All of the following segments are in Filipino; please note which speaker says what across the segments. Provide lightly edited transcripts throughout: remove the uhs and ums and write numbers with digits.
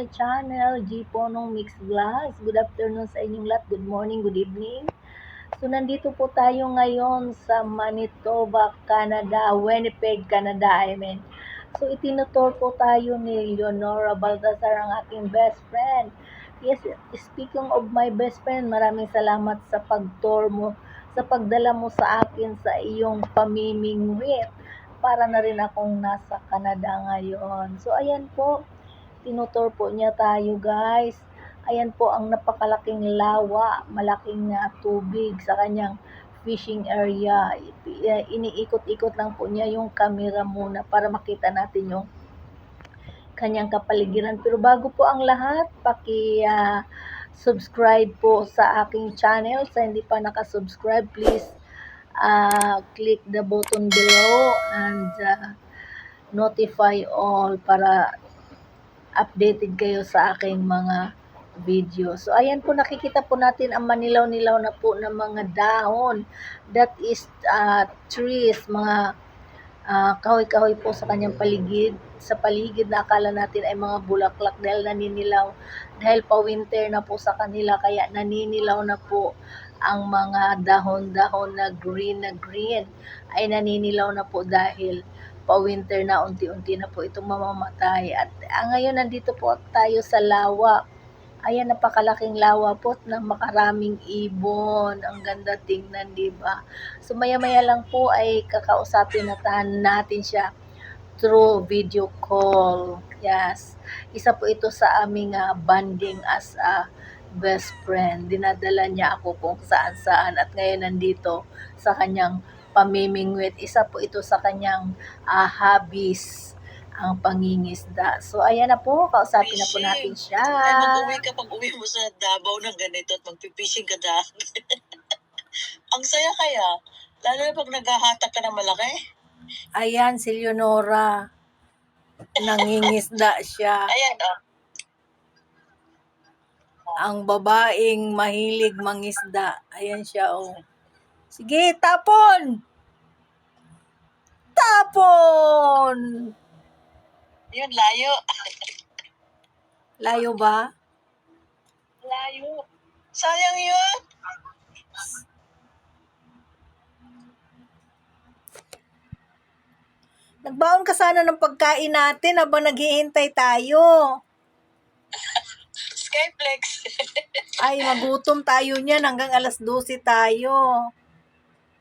Speaker 1: my channel, G Ponong Mix Vlogs. Good afternoon sa inyong lahat. Good morning, good evening. So, nandito po tayo ngayon sa Manitoba, Canada, Winnipeg, Canada, So, itinutur po tayo ni Leonora Baltasar, ang aking best friend. Yes, speaking of my best friend, maraming salamat sa pag-tour mo, sa pagdala mo sa akin sa iyong pamimingwit para na rin akong nasa Canada ngayon. So, ayan po, tinutur po niya tayo, guys. Ayan po ang napakalaking lawa, malaking tubig sa kanyang fishing area. Iniikot-ikot lang po niya yung camera muna para makita natin yung kanyang kapaligiran. Pero bago po ang lahat, subscribe po sa aking channel. Sa hindi pa nakasubscribe, please click the button below and notify all para updated kayo sa aking mga video. So, ayan po, nakikita po natin ang manilaw-nilaw na po ng mga dahon. That is trees, mga kahoy-kahoy po sa kanyang paligid. Sa paligid na akala natin ay mga bulaklak dahil naninilaw. Dahil pa-winter na po sa kanila, kaya naninilaw na po ang mga dahon-dahon na green ay naninilaw na po dahil pa-winter na, unti-unti na po itong mamamatay. At ngayon nandito po tayo sa lawa. Ayan, napakalaking lawa po na makaraming ibon. Ang ganda tingnan, di ba? So, maya-maya lang po ay kakausapin natin siya through video call. Yes. Isa po ito sa aming bonding as a best friend. Dinadala niya ako kung saan-saan at ngayon nandito sa kanyang pamimingwit. Isa po ito sa kanyang hobbies, ang pangingisda. So, ayan na po, kausapin na po natin siya.
Speaker 2: Ay, mag-uwi ka pag-uwi mo sa Davao ng ganito at magpipishing ka dahil. Ang saya kaya, lalo na pag naghahatak ka ng malaki.
Speaker 1: Ayan, si Leonora. Nangingisda siya.
Speaker 2: Ayan,
Speaker 1: Ang babaeng mahilig mangisda. Ayan siya, oh. Sige, tapon! Tapon!
Speaker 2: Yun, layo.
Speaker 1: Layo ba?
Speaker 2: Layo. Sayang yun.
Speaker 1: Nagbaon ka sana ng pagkain natin habang naghihintay tayo.
Speaker 2: Skyflex.
Speaker 1: Ay, magutom tayo niyan hanggang alas 12 tayo.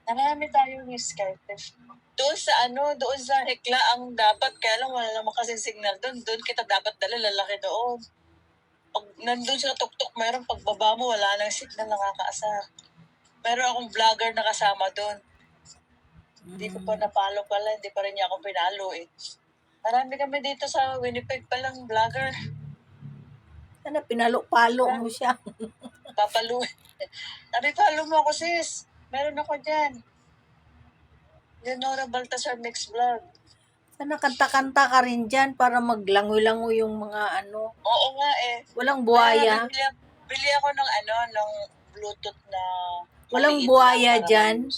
Speaker 2: Marami tayong Skyflex. Doon sa Hekla ang dapat, kaya lang wala naman kasi signal doon. Doon kita dapat dala, lalaki doon. Pag nandun sa tuktok, mayroong pagbaba mo, wala nang signal, nakakaasar. Meron akong vlogger na kasama doon. Hindi ko pa napalo pala, hindi pa rin niya ako pinalo eh. Marami kami dito sa Winnipeg palang vlogger.
Speaker 1: Ano, pinalo-palo mo siya.
Speaker 2: Papalo. Sabi, follow mo ako sis. Meron ako dyan. Leonora Baltasar Mix Vlog.
Speaker 1: Sana kanta-kanta ka rin dyan para maglangoy-langoy yung mga ano.
Speaker 2: Oo nga eh.
Speaker 1: Walang buhaya.
Speaker 2: Bili ako ng ng Bluetooth na
Speaker 1: Walang buhaya dyan.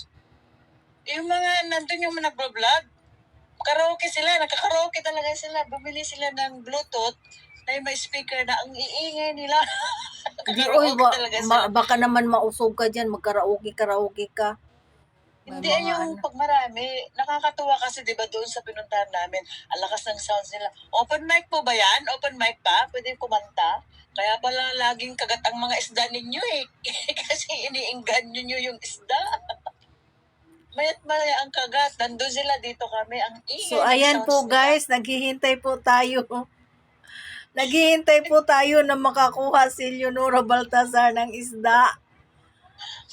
Speaker 2: Yung mga nandun yung nagbablog. Karaoke sila, nagkakaraoke talaga sila. Bumili sila ng Bluetooth na may speaker na ang iingay nila.
Speaker 1: Hindi, baka naman mausog ka dyan, magkaraoke ka.
Speaker 2: Hindi yung pag marami, nakakatuwa kasi 'di ba doon sa pinuntahan namin, ang lakas ng sounds nila. Open mic po ba 'yan? Open mic pa? Pwede kumanta? Kaya pala laging kagat ang mga isda ninyo eh. Kasi iniingganyo nyo yung isda. Mayat maya ang kagat. Nandun sila, dito kami. Ang ingay.
Speaker 1: So, ayan po guys, naghihintay po tayo. Naghihintay po tayo na makakuha si Leonora Baltasar ng isda.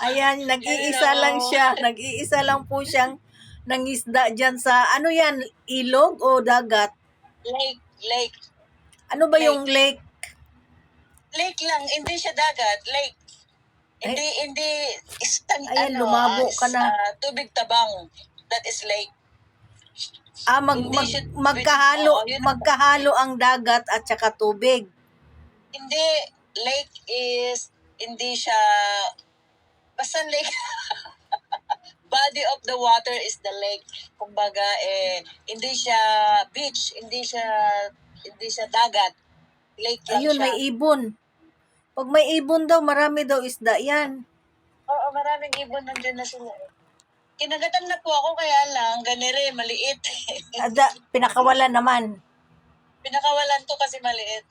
Speaker 1: Ayan, nag-iisa lang siya. Nag-iisa lang po siyang nangisda dyan sa, ano yan, ilog o dagat?
Speaker 2: Lake.
Speaker 1: Ano ba yung lake?
Speaker 2: Lake lang, hindi siya dagat. Lake. Hindi,
Speaker 1: ayan, lumabo ka na.
Speaker 2: Tubig tabang. That is lake.
Speaker 1: Magkahalo ang dagat at saka tubig.
Speaker 2: Hindi, lake is, hindi siya, basta lake. Body of the water is the lake. Kumbaga, hindi siya beach, hindi siya dagat. late lang
Speaker 1: Ayun,
Speaker 2: siya.
Speaker 1: may ibon. Pag may ibon daw, marami daw isda yan.
Speaker 2: Oo, maraming ibon nandiyan na sila. Kinagatan na po ako, kaya lang, ganire, maliit.
Speaker 1: Pinakawalan naman.
Speaker 2: Pinakawalan to kasi maliit.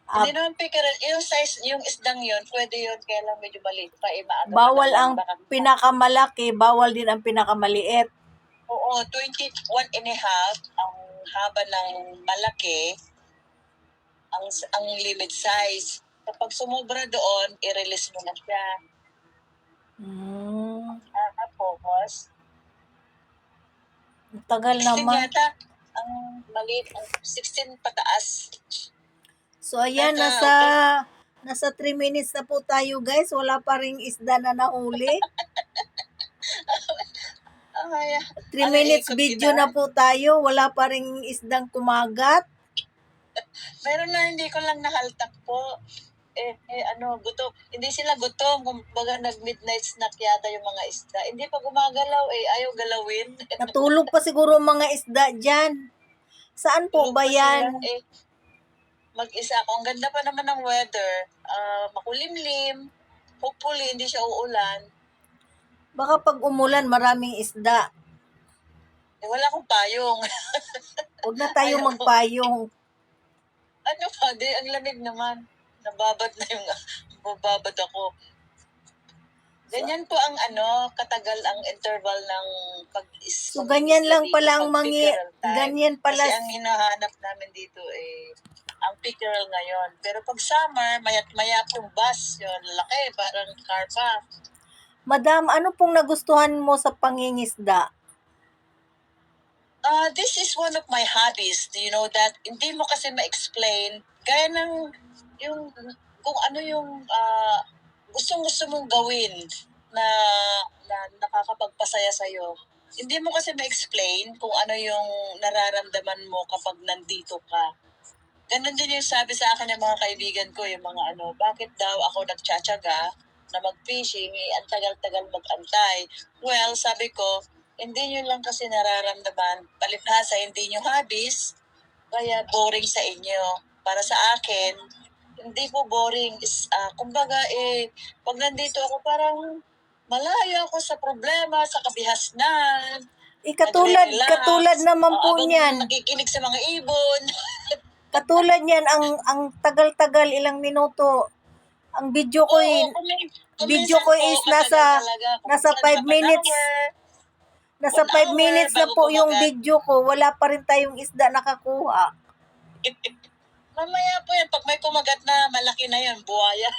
Speaker 1: Ah,
Speaker 2: Hindi naman pickerel. Yung size, yung isdang yun, pwede yun, kaya lang medyo maliit pa. Maaga
Speaker 1: bawal
Speaker 2: pa naman,
Speaker 1: ang pinakamalaki, bawal din ang pinakamaliit.
Speaker 2: Oo, 21 and a half ang haba ng malaki, ang limit size. Kapag sumobra doon, i-release mo na siya. Tapos,
Speaker 1: Ang tagal
Speaker 2: 16
Speaker 1: naman.
Speaker 2: yata, ang maliit, ang 16 pataas.
Speaker 1: So, ayan, nasa 3 minutes na po tayo, guys. Wala pa ring isda na nahuli. 3 minutes video na po tayo. Wala pa ring isdang kumagat.
Speaker 2: Meron na hindi ko lang nahaltak po. Gutom. Hindi sila gutom. Kumbaga nag-midnight snack yata yung mga isda. Hindi pa gumagalaw ayaw galawin.
Speaker 1: Natulog pa siguro ang mga isda dyan. Saan po
Speaker 2: Tulog
Speaker 1: ba
Speaker 2: pa
Speaker 1: yan?
Speaker 2: sila, mag-isa ako. Ang ganda pa naman ng weather. Makulimlim. Hopefully, hindi siya uulan.
Speaker 1: Baka pag umulan, maraming isda.
Speaker 2: Wala akong payong.
Speaker 1: Huwag na tayo magpayong.
Speaker 2: Ang lamig naman. Nababad na yung, bababad ako. Ganyan po ang katagal ang interval ng
Speaker 1: So, ganyan lang pala ang ganyan pala.
Speaker 2: Kasi ang hinahanap namin dito ang pickerel ngayon. Pero pag summer, mayat-maya pong bus, yun, laki, parang karpa.
Speaker 1: Madam, ano pong nagustuhan mo sa pangingisda?
Speaker 2: This is one of my hobbies. Do you know that? Hindi mo kasi ma-explain. Gaya ng kung ano yung gustong-gusto mong gawin na nakakapagpasaya sa'yo. Hindi mo kasi ma-explain kung ano yung nararamdaman mo kapag nandito ka. Ganon din yung sabi sa akin ng mga kaibigan ko, yung mga bakit daw ako nagtsatsaga na mag-fishing, ang tagal-tagal mag-antay. Well, sabi ko, hindi nyo lang kasi nararamdaman, palibhasa hindi nyo hobbies, kaya boring sa inyo. Para sa akin, hindi po boring. Kumbaga, pag nandito ako, parang malayo ako sa problema, sa kabihasnan.
Speaker 1: Katulad naman po niyan.
Speaker 2: Nakikinig sa mga ibon.
Speaker 1: Katulad niyan, ang tagal-tagal, ilang minuto. Ang video ko is nasa 5 minutes. Nasa 5 minutes na po yung video ko. Wala pa rin tayong isda nakakuha.
Speaker 2: Mamaya po yan. Pag may kumagat na, malaki na yan. Buhaya.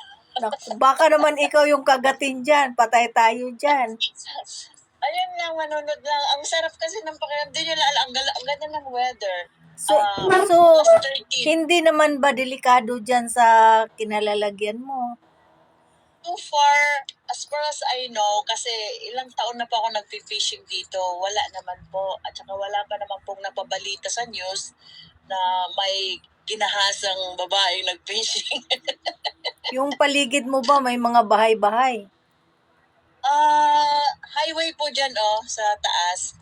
Speaker 1: Baka naman ikaw yung kagatin dyan. Patay tayo dyan.
Speaker 2: Ayun lang, manunod lang. Ang sarap kasi ng pakiramdam. Hindi nyo lang, ang ganda ng weather.
Speaker 1: So, hindi naman ba delikado dyan sa kinalalagyan mo?
Speaker 2: So far, as far as I know, kasi ilang taon na po ako nag-fishing dito, wala naman po. At saka wala pa naman pong napabalita sa news na may ginahasang babaeng nag-fishing.
Speaker 1: Yung paligid mo ba may mga bahay-bahay?
Speaker 2: Highway po dyan, sa taas.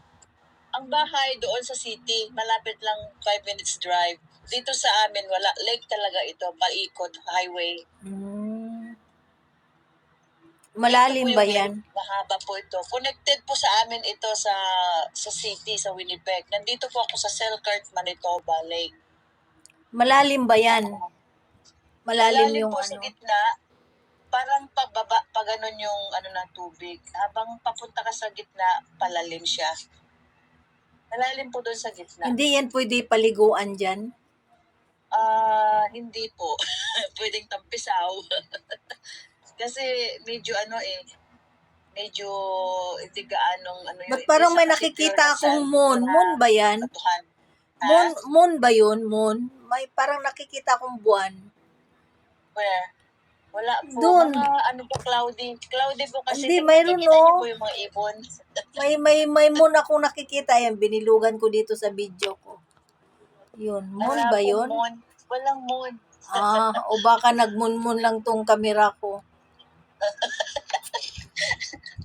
Speaker 2: Ang bahay doon sa city, malapit lang 5 minutes drive. Dito sa amin, wala. Lake talaga ito, paikot, highway.
Speaker 1: Malalim ba yan?
Speaker 2: Mahaba po ito. Connected po sa amin ito sa city, sa Winnipeg. Nandito po ako sa Selkirk, Manitoba Lake.
Speaker 1: Malalim ba yan? Malalim yung
Speaker 2: po sa gitna. Parang pababa, ganun yung ng tubig. Habang papunta ka sa gitna, palalim siya. Malalim po doon sa gitna.
Speaker 1: Hindi yan pwede paliguan dyan?
Speaker 2: Hindi po. Pwedeng tampisaw. Kasi medyo medyo hindi gaanong yun.
Speaker 1: Ba't parang may nakikita akong moon? Moon ba yan? Moon ba yun? Moon? May parang nakikita akong buwan.
Speaker 2: Where? Wala po.
Speaker 1: Doon.
Speaker 2: Mga po, cloudy. Cloudy po kasi.
Speaker 1: Hindi, mayroon
Speaker 2: niyo po yung mga ibon.
Speaker 1: may moon akong nakikita. Yan, binilugan ko dito sa video ko. Yun, moon ba yun?
Speaker 2: Moon. Walang moon.
Speaker 1: O baka nagmoon-moon lang tong kamera ko.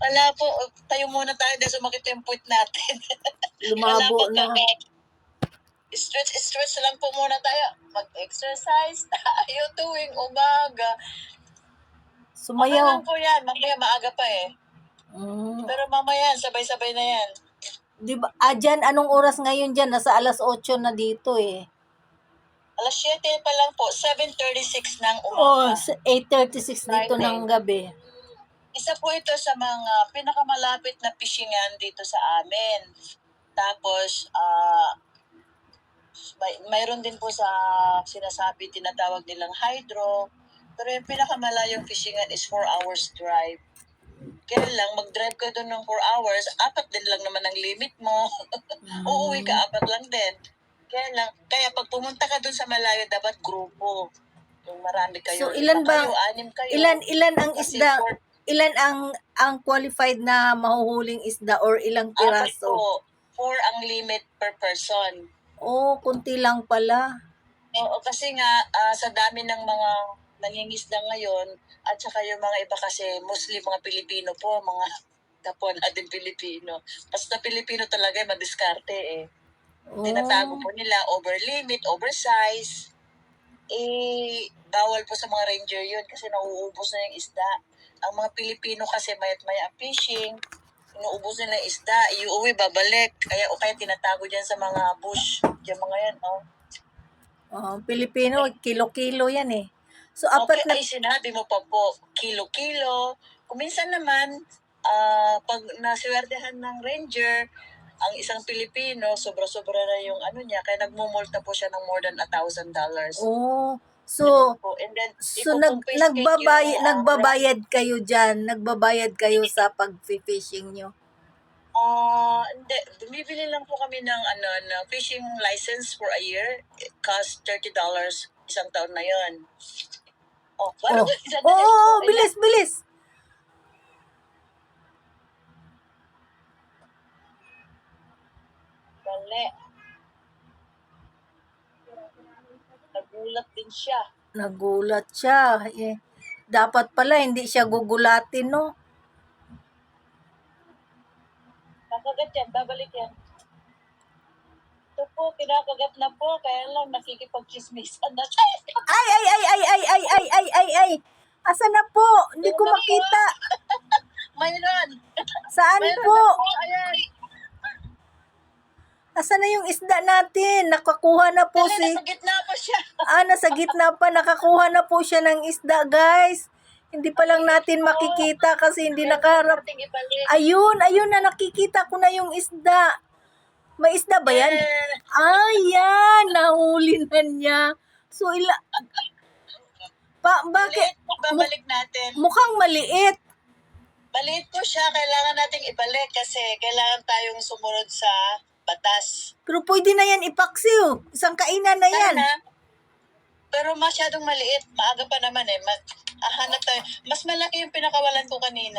Speaker 2: Wala po. Tayo muna tayo dahil sumakit yung puwit natin.
Speaker 1: Lumabo na.
Speaker 2: stretch lang po muna tayo. Mag-exercise tayo tuwing umaga. Okay
Speaker 1: Sumayaw.
Speaker 2: lang po yan. Mamaya maaga pa eh. Pero mamaya, sabay-sabay na yan.
Speaker 1: Di ba, dyan, anong oras ngayon dyan? Nasa alas 8 na dito eh.
Speaker 2: Alas 7 pa lang po, 7:36 ng
Speaker 1: Oh,
Speaker 2: umaga.
Speaker 1: 8:36 dito
Speaker 2: Friday.
Speaker 1: ng gabi.
Speaker 2: Isa po ito sa mga pinakamalapit na fishingan dito sa amin. Tapos, mayroon din po sa sinasabi, tinatawag nilang hydro. Pero yung pinakamalayong fishingan is 4 hours drive. Kaya lang, mag-drive ka doon ng 4 hours, 4 din lang naman ang limit mo. Uuwi ka, 4 lang din. Kaya pag pumunta ka doon sa malayo, dapat grupo. Yung marami kayo.
Speaker 1: So, ilan
Speaker 2: 5
Speaker 1: bang,
Speaker 2: kayo, 6 kayo.
Speaker 1: ilan ang
Speaker 2: Kasi
Speaker 1: isda,
Speaker 2: 4
Speaker 1: ilan ang qualified na mahuhuling isda or ilang
Speaker 2: Apat
Speaker 1: piraso?
Speaker 2: po. 4 ang limit per person.
Speaker 1: Oh, kunti lang pala.
Speaker 2: Oo, kasi nga, sa dami ng mga nangingisda ngayon, at saka yung mga iba kasi, mostly mga Pilipino po, mga kapwa natin Pilipino. Basta Pilipino talaga, madiskarte eh.
Speaker 1: Oh,
Speaker 2: Tinatago po nila, over limit, oversize. Bawal po sa mga ranger yun kasi nauubos na yung isda. Ang mga Pilipino kasi mayat maya fishing, inuubos nila yung isda, iuwi, babalik. O kaya tinatago dyan sa mga bush. Yung mga yan, oh.
Speaker 1: Pilipino, kilo-kilo yan eh. So, apat na,
Speaker 2: Ay, sinabi mo pa po, kilo-kilo. Kuminsan naman, pag naswertehan ng ranger, ang isang Pilipino, sobra-sobra na yung ano niya, kaya nagmumulta po siya ng more than $1,000.
Speaker 1: oh, so,
Speaker 2: And then,
Speaker 1: so
Speaker 2: nagbabayad.
Speaker 1: nagbabayad kayo dyan, nagbabayad kayo sa pag-fishing nyo.
Speaker 2: Hindi. Bumibili lang po kami ng fishing license for a year. It costs $30 isang taon na yon. Parang
Speaker 1: Bilis, bilis.
Speaker 2: Mali. Nagulat din siya.
Speaker 1: Nagulat siya. Eh, dapat pala hindi siya gugulatin, no?
Speaker 2: Kakagat yan, babalik yan. Ito po, kinakagat na po, kaya lang nakikipag-chismisan na tayo.
Speaker 1: Ay. Asa na po? Hindi ko makita.
Speaker 2: Mayroon.
Speaker 1: Saan
Speaker 2: Mayroon
Speaker 1: po?
Speaker 2: na po, ayan.
Speaker 1: Asa na yung isda natin? Nakakuha na po
Speaker 2: Dali, nasa gitna po siya.
Speaker 1: nasa gitna pa. Nakakuha na po siya ng isda, guys. Hindi pa lang natin makikita kasi hindi nakaharap.
Speaker 2: Nating ibalik.
Speaker 1: Ayun na, nakikita ko na yung isda. May isda ba yan? Ayan, nahuli na niya. So, bakit?
Speaker 2: Babalik natin.
Speaker 1: Mukhang maliit.
Speaker 2: Maliit po siya, kailangan nating ibalik kasi kailangan tayong sumunod sa batas.
Speaker 1: Pero pwede na yan ipaksiw. Isang kainan na yan.
Speaker 2: Sana, pero masyadong maliit. Maaga pa naman eh. Hanap tayo. Mas malaki yung pinakawalan ko kanina.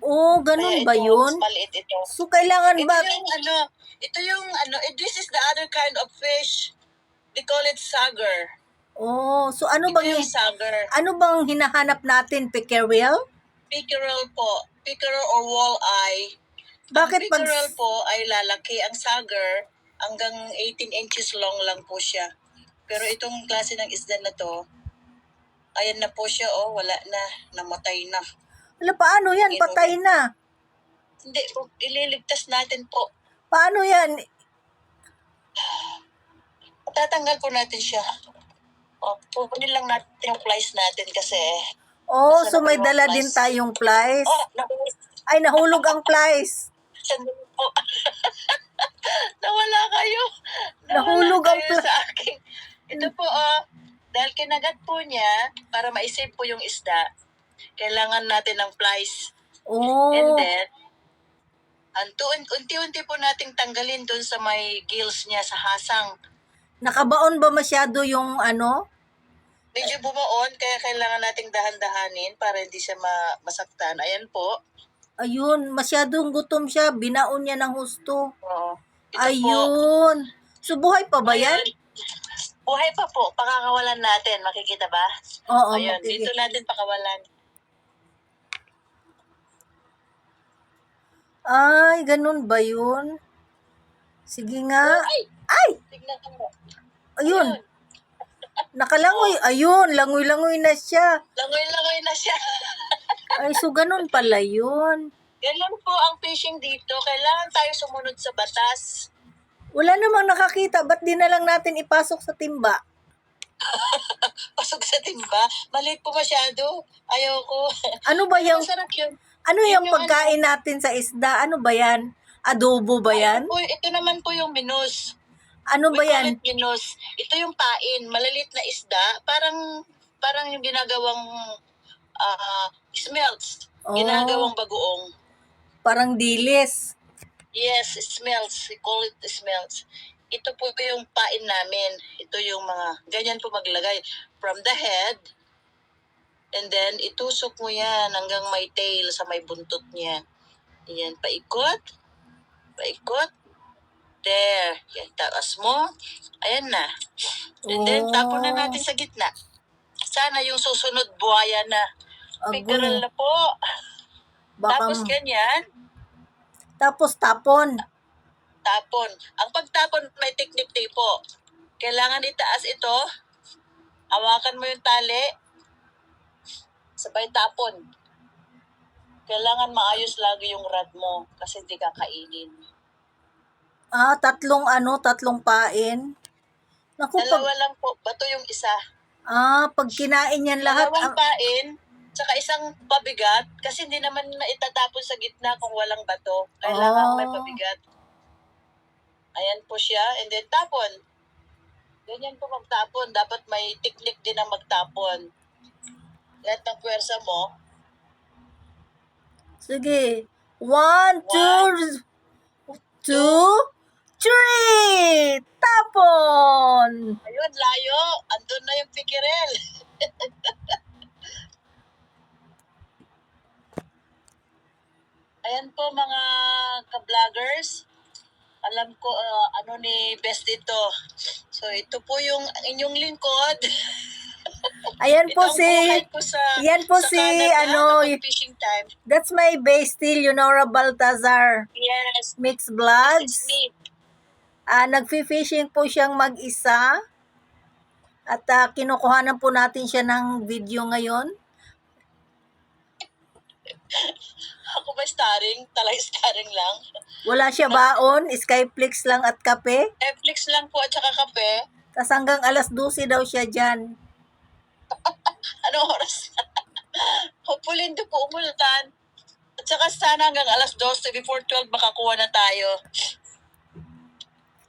Speaker 1: Oh, ganun
Speaker 2: Kaya
Speaker 1: ba
Speaker 2: ito,
Speaker 1: yun?
Speaker 2: mas maliit ito.
Speaker 1: So, kailangan ba?
Speaker 2: This is the other kind of fish. They call it sagar.
Speaker 1: Oh, so ano
Speaker 2: Ito
Speaker 1: bang
Speaker 2: yung sagar.
Speaker 1: ano bang hinahanap natin, pickerel?
Speaker 2: Pickerel po. Pickerel or walleye.
Speaker 1: Bakit
Speaker 2: Ang
Speaker 1: pag
Speaker 2: pickerel po ay lalaki. Ang sagar, hanggang 18 inches long lang po siya. Pero itong klase ng isda na to, ayan na po siya, wala na. Namatay na.
Speaker 1: Wala, paano yan? Patay na.
Speaker 2: Hindi po, ililigtas natin po.
Speaker 1: Paano yan?
Speaker 2: Tatanggal po natin siya. Pupunin lang natin yung flies natin kasi
Speaker 1: Oh,
Speaker 2: nasa
Speaker 1: so may
Speaker 2: dalawang
Speaker 1: dala
Speaker 2: flies.
Speaker 1: din tayong flies.
Speaker 2: Nahulog.
Speaker 1: Ay, nahulog ang flies.
Speaker 2: Sandali po. Nawala kayo.
Speaker 1: Nahulog ang
Speaker 2: kayo sa akin. Ito po, dahil kinagat po niya, para ma-save po yung isda, kailangan natin ng flies.
Speaker 1: Oh,
Speaker 2: And then, unti-unti po nating tanggalin dun sa may gills niya sa hasang.
Speaker 1: nakabaon ba masyado yung ano?
Speaker 2: Medyo bumaon, kaya kailangan nating dahan-dahanin para hindi siya masaktan. Ayan po.
Speaker 1: Ayun, masyadong gutom siya. Binaon niya ng husto.
Speaker 2: Oo. Ito po.
Speaker 1: Ayun. So, buhay pa ba yan?
Speaker 2: Ayan. Buhay pa po. Pakakawalan natin. Makikita ba?
Speaker 1: Oo,
Speaker 2: Ayun.
Speaker 1: makikita.
Speaker 2: Dito natin pakawalan.
Speaker 1: Ay, ganun ba yun? Sige nga. Ay!
Speaker 2: Tignan mo.
Speaker 1: Ayun. Nakalangoy. Ayun, langoy-langoy na siya.
Speaker 2: Langoy-langoy na siya.
Speaker 1: Ay, so ganun pala yun.
Speaker 2: Ganyan po ang fishing dito. Kailangan tayo sumunod sa batas.
Speaker 1: Wala namang nakakita. Ba't di na lang natin ipasok sa timba?
Speaker 2: Pasok sa timba. Maliit po masyado. Ayoko.
Speaker 1: Ano ba yung,
Speaker 2: Masarap yun.
Speaker 1: ano
Speaker 2: Yun
Speaker 1: yung
Speaker 2: yung
Speaker 1: pagkain natin sa isda? Ano ba yan? Adobo ba yan?
Speaker 2: Ito naman po yung minus.
Speaker 1: Ano ba
Speaker 2: We call
Speaker 1: yan?
Speaker 2: it minus. Ito yung pain. Malaliit na isda. Parang yung ginagawang smelts.
Speaker 1: Oh.
Speaker 2: Ginagawang bagoong.
Speaker 1: Parang dilis.
Speaker 2: Yes, smelts. We call it smelts. Ito po yung pain namin. Ito yung mga, ganyan po maglagay. From the head, and then itusok mo yan hanggang may tail sa may buntot niya. Yan, paikot. Paikot. There. Yan, taas mo. Ayan na. And then, tapon na natin sa gitna. Sana yung susunod buhaya na. Pickerel na po.
Speaker 1: Baka,
Speaker 2: Tapos ganyan.
Speaker 1: tapos tapon.
Speaker 2: Tapon. Ang pagtapon, may technique din po. Kailangan itaas ito. Hawakan mo yung tali. Sabay tapon. Kailangan maayos lagi yung rod mo kasi hindi kakainin.
Speaker 1: Tatlong pain. Naku,
Speaker 2: Dalawa lang po. Bato yung isa.
Speaker 1: pag kinain yan lahat,
Speaker 2: Dalawang pain, tsaka isang pabigat. Kasi hindi naman na itatapon sa gitna kung walang bato. Kailangan may pabigat. Ayan po siya. And then tapon. Ganyan po magtapon. Dapat may technique din ang magtapon. Lahat ng pwersa mo.
Speaker 1: sige. 1, 2, 3! Tapon!
Speaker 2: Ayun, layo. Andun na yung pikirel. Ayan po mga ka-vloggers. Alam ko ano ni Best ito. So ito po yung inyong lingkod.
Speaker 1: Ayan
Speaker 2: Ito
Speaker 1: po
Speaker 2: ang
Speaker 1: si,
Speaker 2: buhay ko sa,
Speaker 1: yan po
Speaker 2: sa
Speaker 1: si,
Speaker 2: Canada kapag fishing time.
Speaker 1: that's my bestie, Leonora Baltazar.
Speaker 2: Yes,
Speaker 1: Mix
Speaker 2: this is
Speaker 1: Vlogs.
Speaker 2: me.
Speaker 1: Nagfi-fishing po siyang mag-isa. At kinukuhanan po natin siya ng video ngayon.
Speaker 2: Ako ba starring? Talagang starring lang.
Speaker 1: Wala siya baon, Skyflix lang at kape.
Speaker 2: Netflix lang po at saka kape.
Speaker 1: Tas hanggang alas 12 daw siya dyan.
Speaker 2: Anong oras? Hopefully hindi po umultan. At saka sana hanggang alas 12 before 12 makakuha na tayo.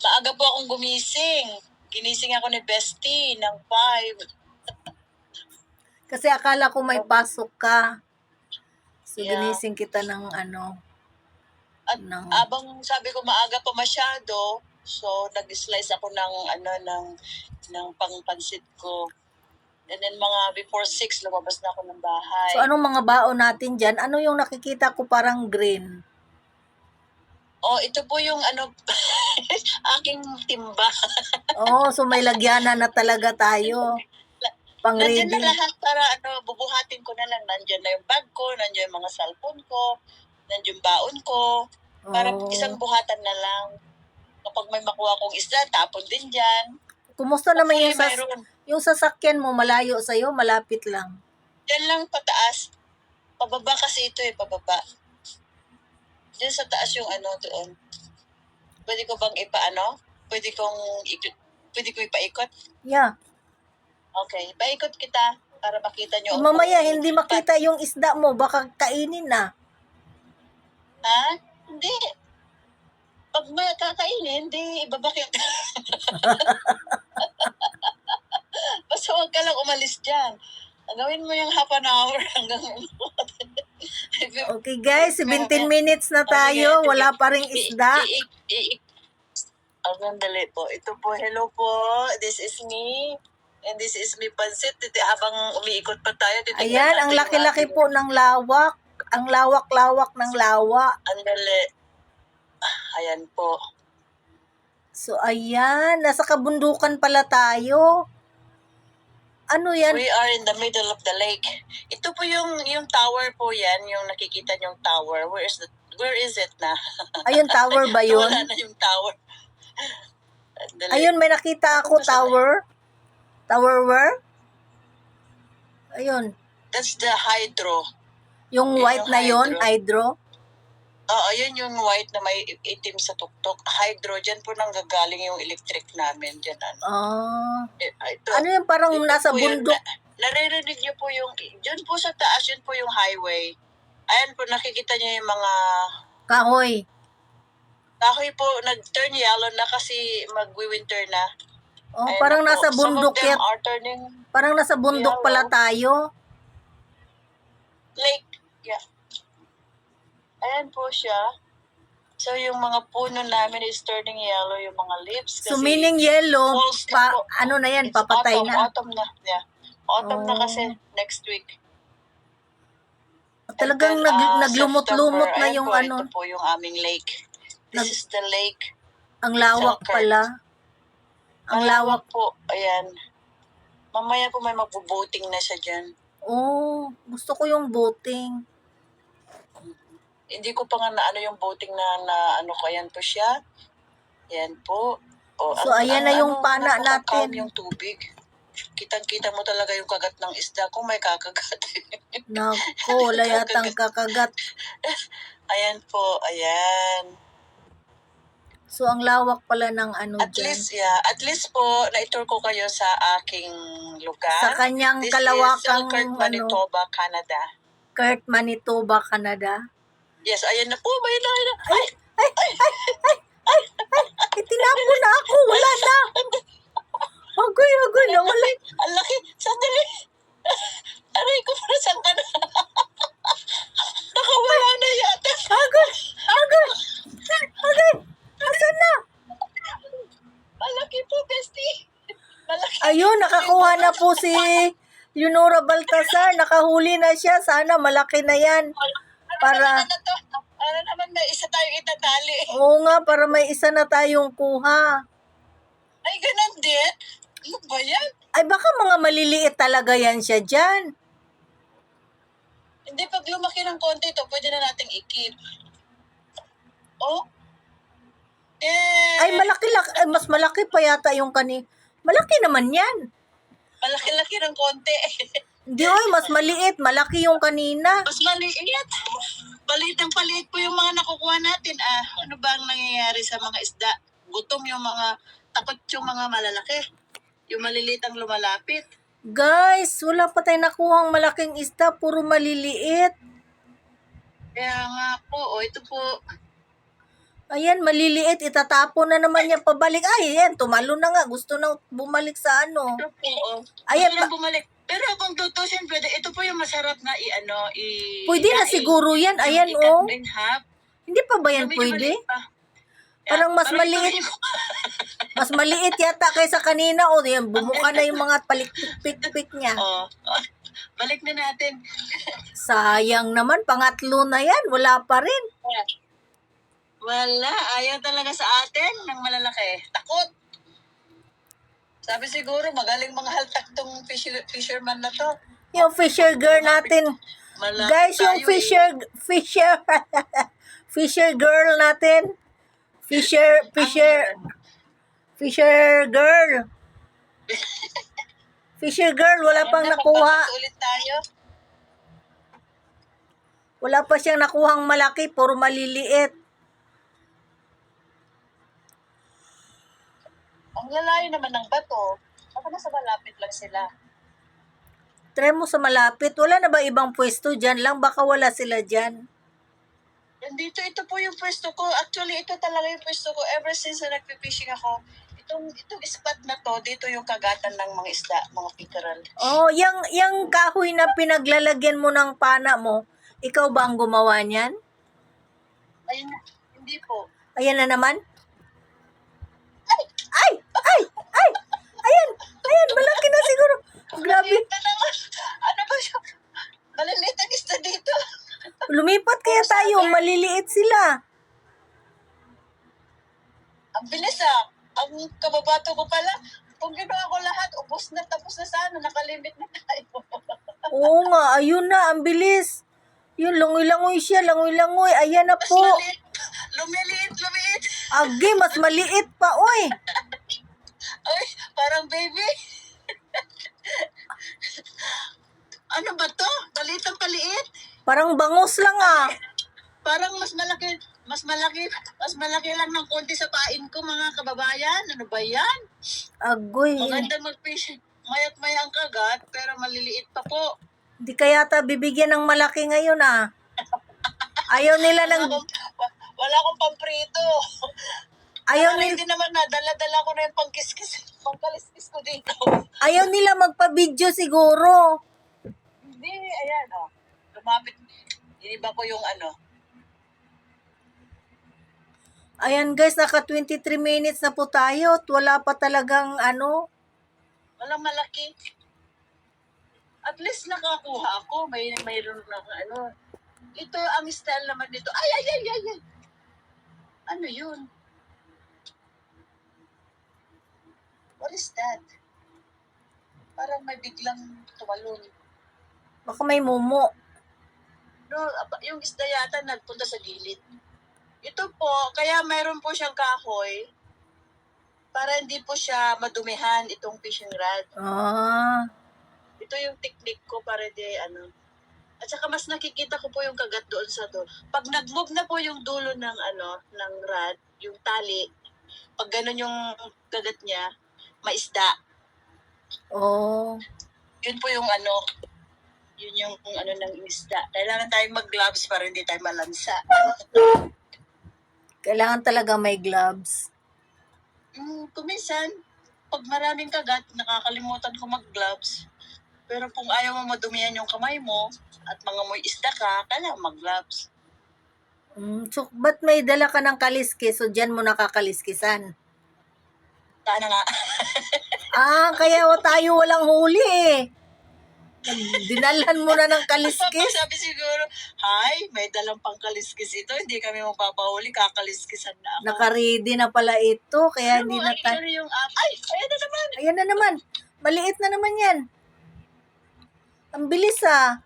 Speaker 2: Maaga po akong gumising. Ginising ako ni Bestie ng 5.
Speaker 1: Kasi akala ko may pasok ka. So
Speaker 2: Yeah.
Speaker 1: ginising kita ng ano.
Speaker 2: At
Speaker 1: ng,
Speaker 2: abang sabi ko maaga pa masyado, so nag-slice ako ng pangpansit ko. And then mga before 6 lumabas na ako ng bahay.
Speaker 1: so anong mga baon natin dyan? Ano yung nakikita ko parang green?
Speaker 2: Oh, ito po yung aking timba.
Speaker 1: So may lagyanan na talaga tayo. Pang
Speaker 2: Nandiyan
Speaker 1: ready.
Speaker 2: na lahat para bubuhatin ko na lang. Nandiyan na yung bag ko, nandiyan yung mga cellphone ko, nandiyan yung baon ko. Para isang buhatan na lang. Kapag may makuha kong isda, tapon din dyan.
Speaker 1: Kumusta naman
Speaker 2: Hopefully,
Speaker 1: yung sasakyan mo? Malayo sa'yo? Malapit lang?
Speaker 2: Diyan lang pataas. Pababa kasi ito pababa. Diyan sa taas yung doon. Pwede ko bang Pwede ko ipaikot?
Speaker 1: Yeah.
Speaker 2: Okay, paikot kita para makita nyo.
Speaker 1: Mamaya hindi makita yung isda mo. Baka kainin na.
Speaker 2: Ha? Hindi. Pag may kakainin, hindi ibabakit. Basta huwag ka lang umalis dyan. Gawin mo yung half an hour hanggang...
Speaker 1: Okay guys, 17 minutes na tayo. Wala pa ring isda.
Speaker 2: Ang dali po. Ito po, hello po. This is me. And this is me pansit. Habang umiikot pa tayo.
Speaker 1: Ayan, ang laki-laki po ng lawak. Ang lawak-lawak ng lawa.
Speaker 2: Ang dali. Ayan po.
Speaker 1: So, ayan. Nasa kabundukan pala tayo. Ano yan?
Speaker 2: We are in the middle of the lake. Ito po yung tower po yan. Yung nakikita niyong tower. Where is it na?
Speaker 1: Ayun, tower ba yun?
Speaker 2: Wala na yung tower. Dali.
Speaker 1: Ayun, may nakita ako, tower. Towerware. Ayun.
Speaker 2: That's the hydro.
Speaker 1: Yung
Speaker 2: Yun
Speaker 1: white
Speaker 2: yung
Speaker 1: na yon,
Speaker 2: hydro.
Speaker 1: hydro.
Speaker 2: Oo, yun yung white na may itim sa tuktok. Hydro, dyan po nang gagaling yung electric namin. Dyan, ano.
Speaker 1: Ah.
Speaker 2: Ito,
Speaker 1: Ano yung parang
Speaker 2: ito
Speaker 1: nasa
Speaker 2: po yun,
Speaker 1: bundok?
Speaker 2: naririnig niyo po yung, dyan po sa taas, yun po yung highway. Ayan po, nakikita niyo yung mga
Speaker 1: Kahoy.
Speaker 2: kahoy po, nag-turn yellow na kasi mag-winter na.
Speaker 1: Oh,
Speaker 2: Ayan
Speaker 1: parang
Speaker 2: na po.
Speaker 1: nasa
Speaker 2: Some of
Speaker 1: bundok
Speaker 2: them
Speaker 1: yan.
Speaker 2: are turning
Speaker 1: Parang nasa bundok pala
Speaker 2: yellow.
Speaker 1: tayo.
Speaker 2: Lake. Yeah. Ayan po siya. So, yung mga puno namin is turning yellow, yung mga leaves.
Speaker 1: So,
Speaker 2: Kasi
Speaker 1: meaning yellow,
Speaker 2: falls na po.
Speaker 1: ano na yan,
Speaker 2: It's
Speaker 1: papatay
Speaker 2: autumn.
Speaker 1: na.
Speaker 2: Autumn na. Yeah. Autumn na
Speaker 1: Oh.
Speaker 2: kasi next week.
Speaker 1: Talagang
Speaker 2: And then,
Speaker 1: naglumot-lumot
Speaker 2: September,
Speaker 1: na
Speaker 2: ayan
Speaker 1: yung
Speaker 2: po,
Speaker 1: ano.
Speaker 2: ito po yung aming lake. This is the lake.
Speaker 1: Ang lawak
Speaker 2: Selkirk.
Speaker 1: pala. Ang lawak.
Speaker 2: Malawak po. Ayan. Mamaya po may magbo-boating na siya dyan.
Speaker 1: Oh, gusto ko yung boating.
Speaker 2: Hindi ko pa nga na ano yung boating na ano ko. Ayan po siya. Ayan po. O,
Speaker 1: So, ayan na yung pana
Speaker 2: napaka-calm
Speaker 1: natin.
Speaker 2: yung tubig. Kitang-kita mo talaga yung kagat ng isda kung may kakagat.
Speaker 1: Nako, wala yatang kakagat.
Speaker 2: Ayan po, ayan.
Speaker 1: So, ang lawak pala ng ano
Speaker 2: At
Speaker 1: dyan.
Speaker 2: least po, na-tour ko kayo sa aking lugar.
Speaker 1: Sa kanyang
Speaker 2: This
Speaker 1: kalawakang,
Speaker 2: is Selkirk, Manitoba, Canada.
Speaker 1: Kurt, Manitoba, Canada.
Speaker 2: Yes, ayan na po, may na.
Speaker 1: Ay, tinapon na ako, wala na. Agoy, nawala.
Speaker 2: Ang laki, sandali. Aray ko, para saan ka na? Nakawala na yata.
Speaker 1: Agoy. Asan na?
Speaker 2: Malaki po, bestie. Malaki.
Speaker 1: Ayun, nakakuha na po si Leonora Baltasar. Nakahuli na siya. Sana malaki na yan. Para,
Speaker 2: Ano naman, may isa tayong itatali.
Speaker 1: oo nga, para may isa na tayong kuha.
Speaker 2: Ay, ganun din. Ano ba yan?
Speaker 1: Ay, baka mga maliliit talaga yan siya dyan.
Speaker 2: Hindi, pag lumaki ng konti ito, pwede na nating i-keep. Oh?
Speaker 1: Ay, mas malaki pa yata yung Malaki naman yan.
Speaker 2: Malaki-laki ng konti.
Speaker 1: Hindi, oy, mas maliit. Malaki yung kanina.
Speaker 2: Mas maliit. Paliit po yung mga nakukuha natin. Ano ba ang nangyayari sa mga isda? Gutom yung mga, takot yung mga malalaki. Yung maliliit ang lumalapit.
Speaker 1: Guys, wala pa tayong nakuhang malaking isda. Puro maliliit.
Speaker 2: Kaya nga po, ito po.
Speaker 1: Ayan, maliliit. Itatapon na naman niya pabalik. Ay, ayan, tumalo na nga. Gusto na bumalik sa ano.
Speaker 2: Ito po,
Speaker 1: Ayan
Speaker 2: gusto nang bumalik. Pero kung tutusin, pwede. Ito po yung masarap na
Speaker 1: Pwede na
Speaker 2: daing.
Speaker 1: siguro yan. Ayan,
Speaker 2: Yung
Speaker 1: oh.
Speaker 2: i-cut in half.
Speaker 1: Hindi pa ba yan
Speaker 2: Medyo
Speaker 1: pwede?
Speaker 2: maliit pa.
Speaker 1: Parang mas
Speaker 2: Parang
Speaker 1: maliit.
Speaker 2: ito yung-
Speaker 1: Mas maliit yata kaysa kanina. O, yan, bumuka na yung mga palikpik-pik niya.
Speaker 2: Balik na natin.
Speaker 1: Sayang naman. Pangatlo na yan. Wala pa rin.
Speaker 2: Wala. Ayaw talaga sa atin ng malalaki. Takot. Sabi siguro, magaling mga haltak tong fisherman na to.
Speaker 1: Yung fisher girl natin.
Speaker 2: Malapit
Speaker 1: Guys, yung
Speaker 2: tayo
Speaker 1: fisher girl natin. Fisher girl. Fisher girl, wala pang nakuha.
Speaker 2: Ulit tayo.
Speaker 1: Wala pa siyang nakuhang malaki, puro maliliit.
Speaker 2: Ang lalayo naman ng bato. Baka nasa malapit lang sila.
Speaker 1: Try mo sa malapit. Wala na ba ibang pwesto dyan lang? Baka wala sila dyan.
Speaker 2: Nandito, ito po yung pwesto ko. Actually, ito talaga yung pwesto ko. Ever since na nagpipishing ako, itong spot na to, dito yung kagatan ng mga isda, mga pickerel.
Speaker 1: Oh, yung kahoy na pinaglalagyan mo ng pana mo, ikaw ba ang gumawa niyan?
Speaker 2: Ayun, hindi po.
Speaker 1: Ayan na naman. Ay! Ayan, malaki na siguro. Grabe.
Speaker 2: Maliit na naman. Ano ba siya? Maliliit ang isda dito.
Speaker 1: Lumipat kaya tayo, maliliit sila.
Speaker 2: Ang bilis Ang kababato ko pala, kung ginawa ko lahat, ubos na, tapos na sana, nakalimit na tayo.
Speaker 1: Oo nga, ayun na, ang bilis. Yun, langoy-langoy siya, langoy-langoy. Ayan na
Speaker 2: Mas
Speaker 1: po.
Speaker 2: maliit. Lumiit.
Speaker 1: Agi, mas maliit pa, oy.
Speaker 2: Parang baby. Ano ba to? Maliit ang paliit.
Speaker 1: Parang bangus lang ah.
Speaker 2: Parang mas malaki lang ng konti sa pain ko, mga kababayan. Ano ba yan?
Speaker 1: Agoy.
Speaker 2: Magandang mag-fish. Mayat maya ang kagat, pero maliliit pa po.
Speaker 1: Di kaya ta bibigyan ng malaki ngayon ah. Ayaw nila ng...
Speaker 2: Wala akong pamprito.
Speaker 1: Ayaw
Speaker 2: Pero
Speaker 1: nila...
Speaker 2: hindi naman na, dala-dala ko na yung pangkaliskis ko dito.
Speaker 1: Ayaw nila magpa-video siguro.
Speaker 2: Hindi, ayan, oh. Lumapit. Iniba ko yung ano.
Speaker 1: Ayan guys, naka 23 minutes na po tayo at wala pa talagang ano.
Speaker 2: Walang malaki. At least nakakuha ako. Mayroon na ano. Ito, ang style naman dito. Ay. Ano yun? What is that? Parang may biglang tumalon.
Speaker 1: Baka may mumo.
Speaker 2: No, yung isda yata nagpunta sa gilid. Ito po, kaya mayroon po siyang kahoy para hindi po siya madumihan itong fishing rod.
Speaker 1: Ah.
Speaker 2: Ito yung technique ko para di ano. At saka mas nakikita ko po yung kagat doon sa dulo. Pag nag-move na po yung dulo ng ano, ng rod, yung tali, pag ganun yung kagat niya, maisda.
Speaker 1: Oh.
Speaker 2: Yun po yung ano, yun yung ano ng isda. Kailangan tayong mag-gloves para hindi tayo malansa.
Speaker 1: Kailangan talaga may gloves.
Speaker 2: Kuminsan, pag maraming kagat, nakakalimutan ko mag-gloves. Pero kung ayaw mo madumihan yung kamay mo at mga moy isda ka, kailangan mag-gloves.
Speaker 1: So, ba't may dala ka ng kaliskis? So, dyan mo nakakaliskisan.
Speaker 2: Sana nga.
Speaker 1: Kaya tayo walang huli eh. Dinalan mo na ng kaliskis.
Speaker 2: Sabi siguro, hi, may dalang pang kaliskis ito. Hindi kami magpapahuli, kakaliskisan na ako.
Speaker 1: Naka-ready na pala ito. Kaya hindi na tayo...
Speaker 2: Yung ay, ayan na naman.
Speaker 1: Ayan na naman. Maliit na naman yan. Ang bilis ah.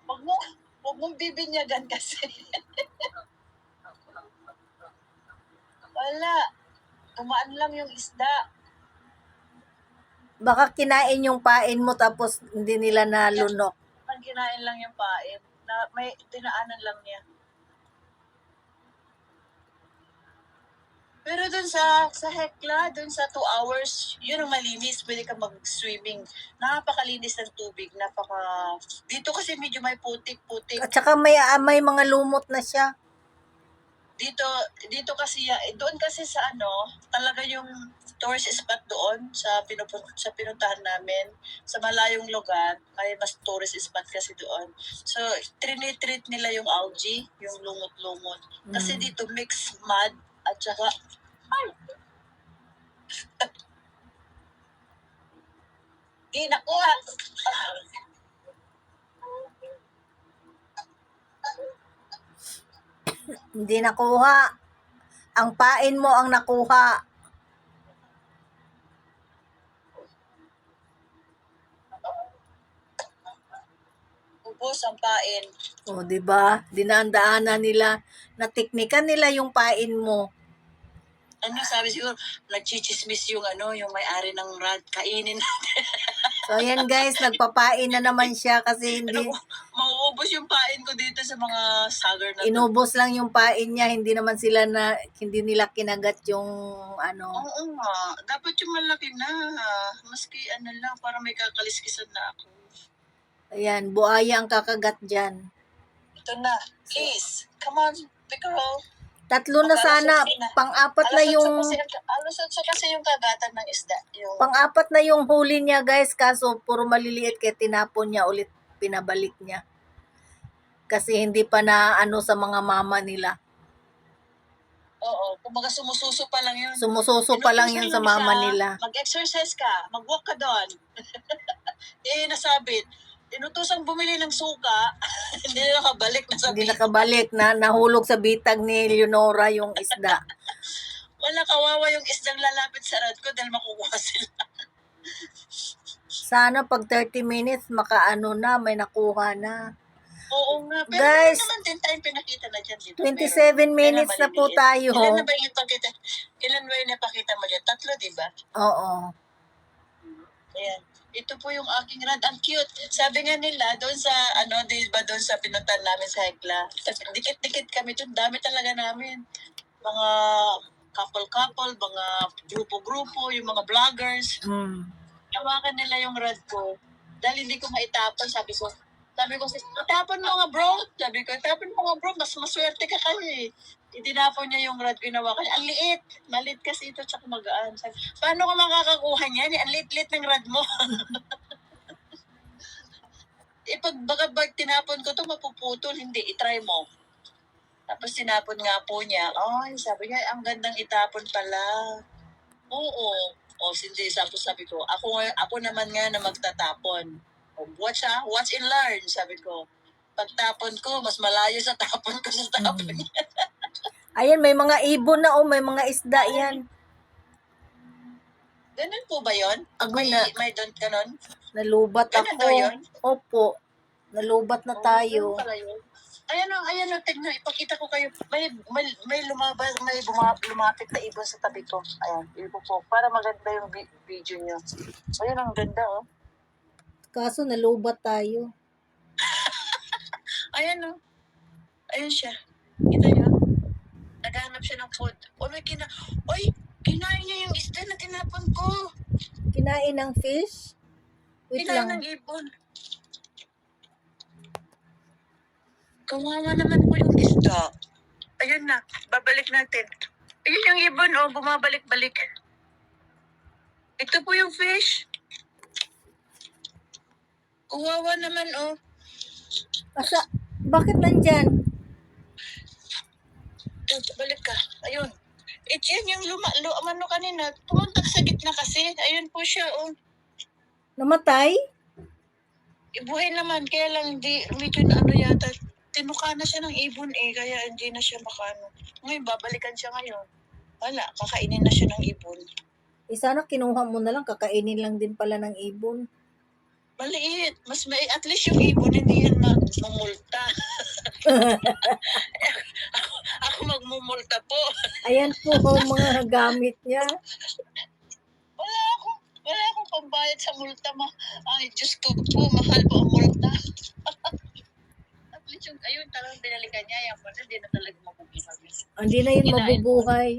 Speaker 2: Huwag mong bibinyagan kasi. Wala. Tumaan lang yung isda.
Speaker 1: Baka kinain yung pain mo tapos hindi nila nalunok.
Speaker 2: Pag kinain lang yung pain, na may dinaanan lang niya. Pero dun sa Hekla, dun sa 2 hours, yun ang malinis. Pwede ka mag-swimming. Napakalinis ng tubig. Dito kasi medyo may putik-putik.
Speaker 1: At saka may mga lumot na siya.
Speaker 2: Dito kasi, doon kasi sa ano, talaga yung tourist spot doon sa pinuntahan namin. Sa malayong lugar, ay mas tourist spot kasi doon. So, treat nila yung algae, yung lumot-lumot. Kasi dito mix mud at saka, di nakuha.
Speaker 1: Hindi nakuha. Ang pain mo ang nakuha.
Speaker 2: Ubos ang pain.
Speaker 1: O, di ba? Dinaan-daanan nila. Natiknikan nila yung pain mo.
Speaker 2: Ano sabi siguro, nagchichismis yung yung may-ari ng rad, kainin natin.
Speaker 1: So, ayan guys, nagpapain na naman siya kasi hindi...
Speaker 2: Mauubos yung pain ko dito sa mga sagar na to.
Speaker 1: Inubos lang yung pain niya, hindi nila kinagat yung ano.
Speaker 2: Oo nga, dapat yung malaki na. Maski lang, para may kakaliskisan na ako.
Speaker 1: Ayan, buhaya ang kakagat dyan.
Speaker 2: Ito na, please, come on, big girl.
Speaker 1: 3 na sana, pang-apat na yung...
Speaker 2: Alusot kasi yung kagatan ng isda.
Speaker 1: Pang-apat na yung huli niya guys, kaso puro maliliit kaya tinapon niya ulit, pinabalik niya. Kasi hindi pa na sa mga mama nila.
Speaker 2: Oo, kumbaga sumususo pa lang yun.
Speaker 1: Sumususo pa lang yun sa mama nila.
Speaker 2: Mag-exercise ka, mag-walk ka doon. Nasabit. Inutosang bumili ng suka, hindi na nakabalik na sa
Speaker 1: Hindi
Speaker 2: bitag.
Speaker 1: nakabalik na nahulog sa bitag ni Leonora yung isda.
Speaker 2: Wala, kawawa yung isdang lalapit sa rad ko dahil makukuha sila.
Speaker 1: Sana pag 30 minutes may nakuha na.
Speaker 2: Oo nga, pero
Speaker 1: Guys,
Speaker 2: naman din tayong pinakita na dyan. Dito,
Speaker 1: 27 minutes na po tayo.
Speaker 2: Ilan na ba yung ipakita? Ilan ba yung napakita mo dyan? 3, di ba?
Speaker 1: Oo.
Speaker 2: Ayan. Ito po yung aking rad. Ang cute. Sabi nga nila, doon sa, di ba doon sa pinuntan namin sa Hekla. Dikit-dikit kami doon. Dami talaga namin. Mga couple-couple, mga grupo-grupo, yung mga vloggers.
Speaker 1: Mm.
Speaker 2: Hawakan nila yung rad ko. Dahil hindi ko maitapon, sabi ko, itapon mo nga bro. Sabi ko, itapon mo nga bro, mas maswerte ka kasi. Itinapon niya yung rad ko, hinawakan niya. Ang liit. Maliit kasi ito, tsaka magaan. Sabi, paano ka makakakuha niyan? Ang liit-liit ng rad mo. Baka tinapon ko to mapuputol. Hindi, itry mo. Tapos tinapon nga po niya. Ay, sabi niya, ang gandang itapon pala. Oo. O, hindi, sabi ko, ako naman nga na magtatapon. Watch and learn, sabi ko. Pagtapon ko, mas malayo sa tapon ko sa tapon niya.
Speaker 1: Ayan, may mga ibon na may mga isda yan.
Speaker 2: Ganun po ba yun? Pag may don't ganon?
Speaker 1: Nalubat
Speaker 2: Ganun
Speaker 1: ako.
Speaker 2: daw yun?
Speaker 1: Opo, nalubat na tayo.
Speaker 2: Ganun pala yun. Ayan o, tignan, ipakita ko kayo. May lumapit na ibon sa tabi ko. Ayan, ibon po. Para maganda yung video nyo. Ayan, ang ganda oh.
Speaker 1: Kaso nalubat tayo.
Speaker 2: Ayan o. Ayan siya. Kita nyo? Naghahanap siya ng food. Kinain niya yung isda na tinapon ko.
Speaker 1: Kinain ng fish? Wait
Speaker 2: Kinain
Speaker 1: lang.
Speaker 2: ng ibon. Kawawa naman po yung isda. Ayun na, babalik natin. Ayun yung ibon, bumabalik-balik. Ito po yung fish. Kawawa naman,
Speaker 1: Bakit nandyan?
Speaker 2: Balik ka. Ayun. Yan yung kanina. Pumunta sa gitna kasi. Ayun po siya,
Speaker 1: Namatay?
Speaker 2: Ibuhay naman. Kaya lang, medyo na yata. Tinuka na siya ng ibon kaya hindi na siya makano. Ngayon, babalikan siya ngayon. Wala, kakainin na siya ng ibon.
Speaker 1: Sana kinuha mo na lang, kakainin lang din pala ng ibon.
Speaker 2: Maliit. At least yung ibon, hindi yan mamulta. Ako magmumulta po.
Speaker 1: Ayan po ang mga gamit niya.
Speaker 2: Wala akong pambayad sa multa. Ay, Diyos ko po, mahal po ang multa. At least ayun, talagang binalikan niya. Yung multa, hindi na talaga mabubuhay.
Speaker 1: Hindi na yun mabubuhay.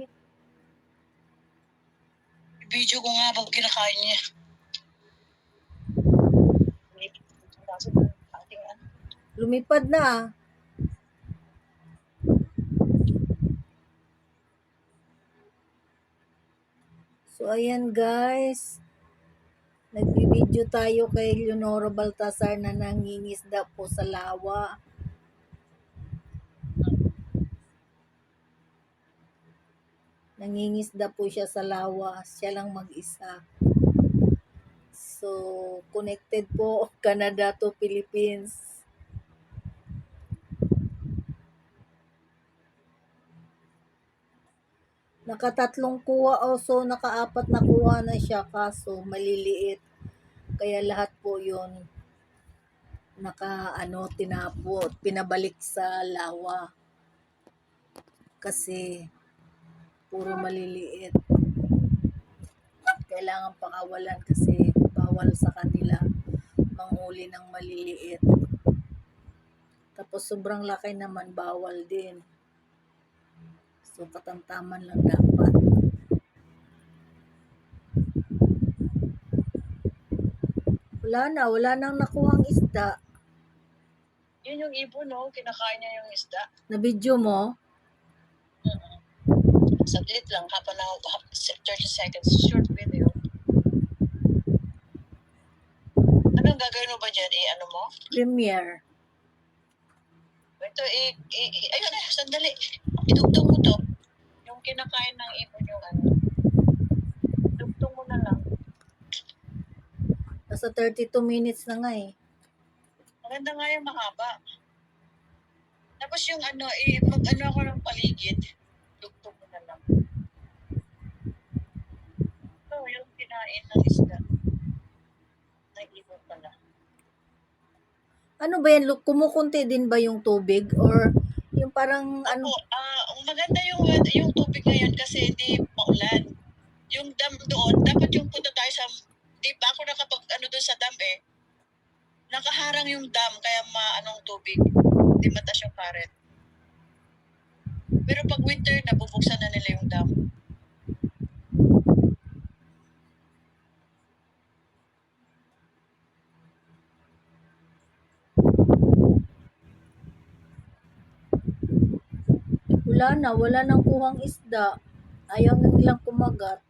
Speaker 2: Video ko nga pag kinakain niya.
Speaker 1: Lumipad na. So, ayan guys. Nagbibideo tayo kay Leonora Baltasar na nangingisda po sa lawa. Nangingisda po siya sa lawa. Siya lang mag-isa. So, connected po Canada to Philippines. Nakatatlong kuha so nakaapat na kuha na siya kaso maliliit. Kaya lahat po yun tinapot, pinabalik sa lawa. Kasi puro maliliit. Kailangan pakawalan kasi bawal sa kanila manghuli ng maliliit. Tapos sobrang laki naman bawal din. So katamtaman lang dapat. Wala nang nakuhang isda.
Speaker 2: Yun yung ibon, kinakain niya yung isda.
Speaker 1: Na video mo?
Speaker 2: Saglit lang, 30 seconds, short video. Anong gagawin mo ba dyan? Ano mo?
Speaker 1: Premiere.
Speaker 2: Ito, ayun sandali. Idugtong mo to. Yung kinakain ng ibon yung Dugtong mo na lang.
Speaker 1: Nasa 32 minutes na nga
Speaker 2: Maganda nga yung mahaba. Tapos yung mag ako ng paligid. Dugtong mo na lang. Ito, yung kinain ng isda. Nag-ibon pala.
Speaker 1: Ano ba yan? Kumukunti din ba yung tubig? Or yung parang
Speaker 2: maganda yung tubig ngayon kasi hindi maulan. Yung dam doon, dapat yung punta tayo sa Di pa ako nakapag ano doon sa dam eh. Nakaharang yung dam kaya maanong tubig. Hindi mataas yung current. Pero pag winter, nabubuksan na nila yung dam.
Speaker 1: Wala nang kuhang isda. Ayaw na nilang kumagat.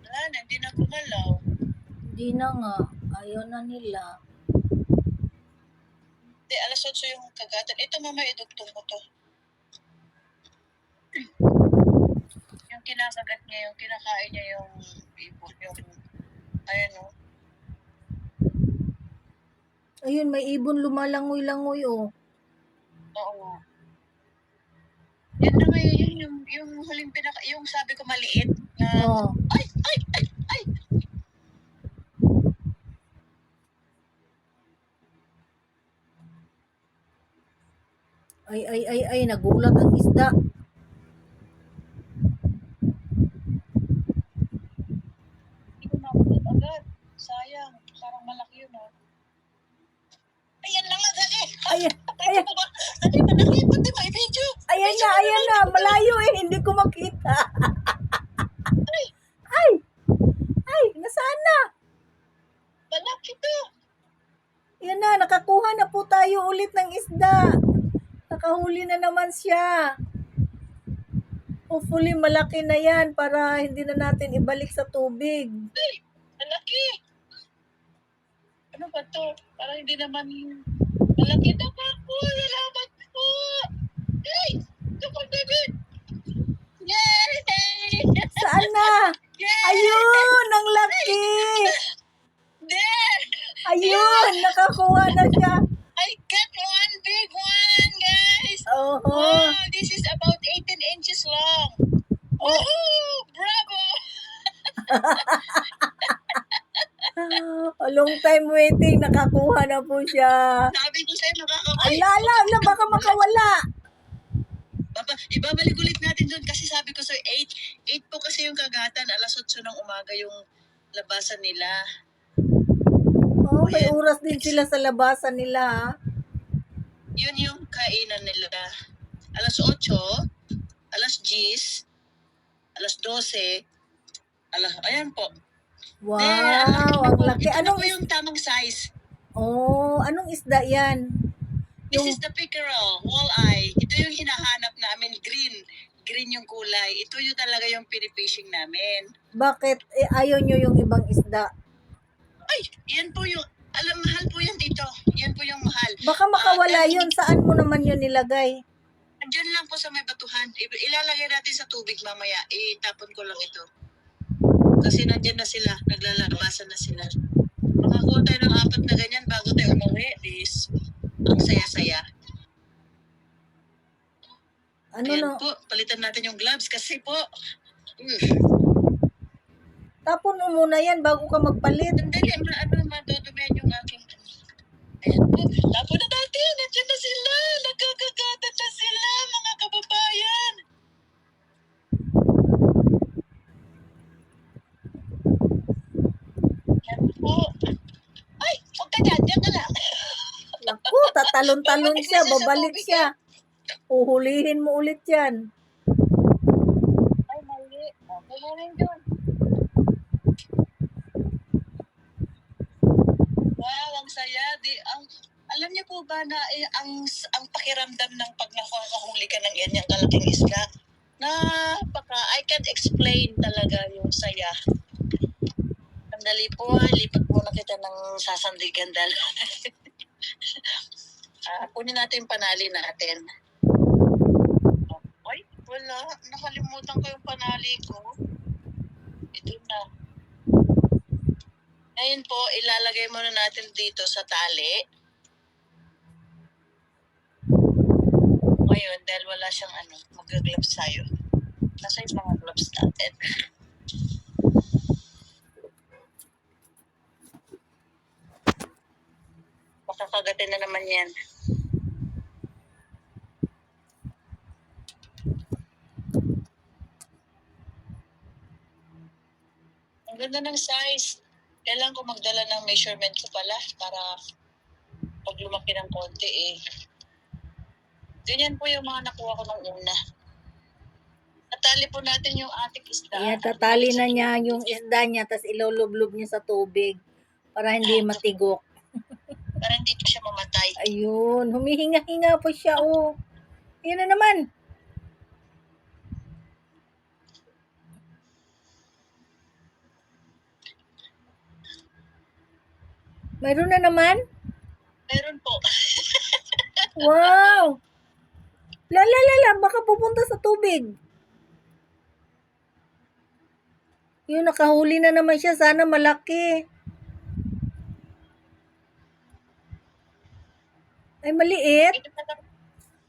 Speaker 2: Wala na, hindi na gumalaw.
Speaker 1: Di na nga. Ayaw na nila.
Speaker 2: Hindi, alas 8 yung kagatan. Ito mama, idugtong ko to. Yung kinakagat niya, yung kinakain niya yung ibon, yung ayan o.
Speaker 1: Ayun, may ibon lumalangoy-langoy oh.
Speaker 2: Oo nga. Yan na ngayon, yun yung huling yung sabi ko maliit na,
Speaker 1: Oh.
Speaker 2: ay!
Speaker 1: Ay, nagulat ang isda.
Speaker 2: Hindi ko nakulat agad. Sayang, parang malaki yun ha. Ayan lang nga, dali!
Speaker 1: Ayan,
Speaker 2: Dali mo ba? Dali, malaki, pati may video.
Speaker 1: ayan na, malayo eh, hindi ko makita. Ay, nasaan na?
Speaker 2: Malaki to.
Speaker 1: Yan na, nakakuha na po tayo ulit ng isda. Nakahuli na naman siya. Hopefully, malaki na yan para hindi na natin ibalik sa tubig.
Speaker 2: Ay, malaki. Ano ba to? Parang hindi naman malaki na pa po. Salamat po. Ay, kapag David. Yay!
Speaker 1: Saan na?
Speaker 2: Yay!
Speaker 1: Ayun, ang laki.
Speaker 2: There!
Speaker 1: Ayun, nakakuha na siya.
Speaker 2: I got one big one, guys.
Speaker 1: Oho.
Speaker 2: Wow, this is about 18 inches long. Woohoo! Bravo!
Speaker 1: A long time waiting, nakakuha na po siya.
Speaker 2: Sabi ko sa'yo, nakakaway.
Speaker 1: Ala, baka makawala.
Speaker 2: Ibabalik ulit natin doon kasi sabi ko sa'yo, 8 po kasi yung kagatan. Alas 8 ng umaga yung labasan nila.
Speaker 1: Oh, may oras din sila sa labasan nila. Ha?
Speaker 2: Yun yung kainan nila. Alas 8, alas 10, alas 12, ayan po.
Speaker 1: Wow, ang laki.
Speaker 2: Ito
Speaker 1: Anong
Speaker 2: po yung tamang size.
Speaker 1: Oh, anong isda yan?
Speaker 2: This is the pickerel, walleye. Ito yung hinahanap namin, green. Green yung kulay. Ito yung talaga yung pinipishing namin.
Speaker 1: Bakit ayaw nyo yung ibang isda?
Speaker 2: Ay, yan po yung, mahal po yan dito. Yan po yung mahal.
Speaker 1: Baka makawala yun. Saan mo naman yun nilagay?
Speaker 2: Diyan lang po sa may batuhan. Ilalagay natin sa tubig mamaya. Itapon ko lang ito. Kasi nandiyan na sila. Naglalabasan na sila. Makakuha tayo ng 4 na ganyan bago tayo umuwi. Ang saya-saya.
Speaker 1: Ano
Speaker 2: Ayan
Speaker 1: no?
Speaker 2: po, palitan natin yung gloves kasi po.
Speaker 1: Tapon mo muna yan bago ka magpalit.
Speaker 2: Sandali, madudumihan yung aking. Ayan po, tapon na natin. Nandiyan na sila. Nagkakagatan na sila, mga kababayan. Ayan po. Ay, huwag ka dyan. Diyan ka lang.
Speaker 1: Naku, tatalon-talon siya, babalik siya. Uhulihin mo ulit yan.
Speaker 2: Ay, mali. Okay na rin yun. Wow, ang saya. Alam niyo po ba na ang pakiramdam ng pag nakakahuli ka ng ganyang kalaking isda, I can't explain talaga yung saya. Sandali po, lipat muna kita ng sasandigan dahil kunin natin yung panali natin. Okay. Wala. Nakalimutan ko yung panali ko. Ito na. Ngayon po, ilalagay muna natin dito sa tali. Ngayon, dahil wala siyang mag-gloves tayo. Nasa yung mga gloves natin. Makakagatin na naman yan. Ang ganda ng size. Kailangan ko magdala ng measurement ko pala para pag lumaki ng konti Ganyan po yung mga nakuha ko nung una. Natali po natin yung ating isda.
Speaker 1: Ayan, tatali na niya yung isda niya, tapos ilulublob niya sa tubig para hindi matigok.
Speaker 2: Para hindi po siya mamatay.
Speaker 1: Ayun, humihinga-hinga po siya, oh. Yun na naman. Mayroon na naman?
Speaker 2: Meron po.
Speaker 1: Wow! Baka pupunta sa tubig. Yun, nakahuli na naman siya. Sana malaki. Ay, maliit.
Speaker 2: Ito na lang.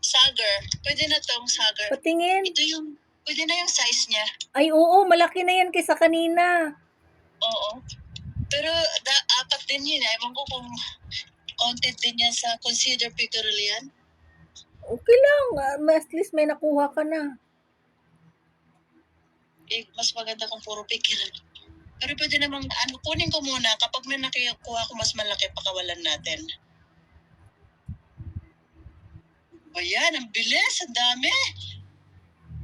Speaker 2: Sagar. Pwede na tong sagar.
Speaker 1: Patingin.
Speaker 2: Ito yung, pwede na yung size niya.
Speaker 1: Ay, oo, malaki na yan kaysa kanina.
Speaker 2: Oo. Pero apat din yun. Ewan ko kung counted din yan sa consider pickerel yan.
Speaker 1: Okay lang. At least may nakuha ka na.
Speaker 2: Mas maganda kung puro pickerel. Pero pwede namang, kunin ko muna. Kapag may nakuha ko mas malaki, pakawalan natin. O yan, ang bilis, ang dami.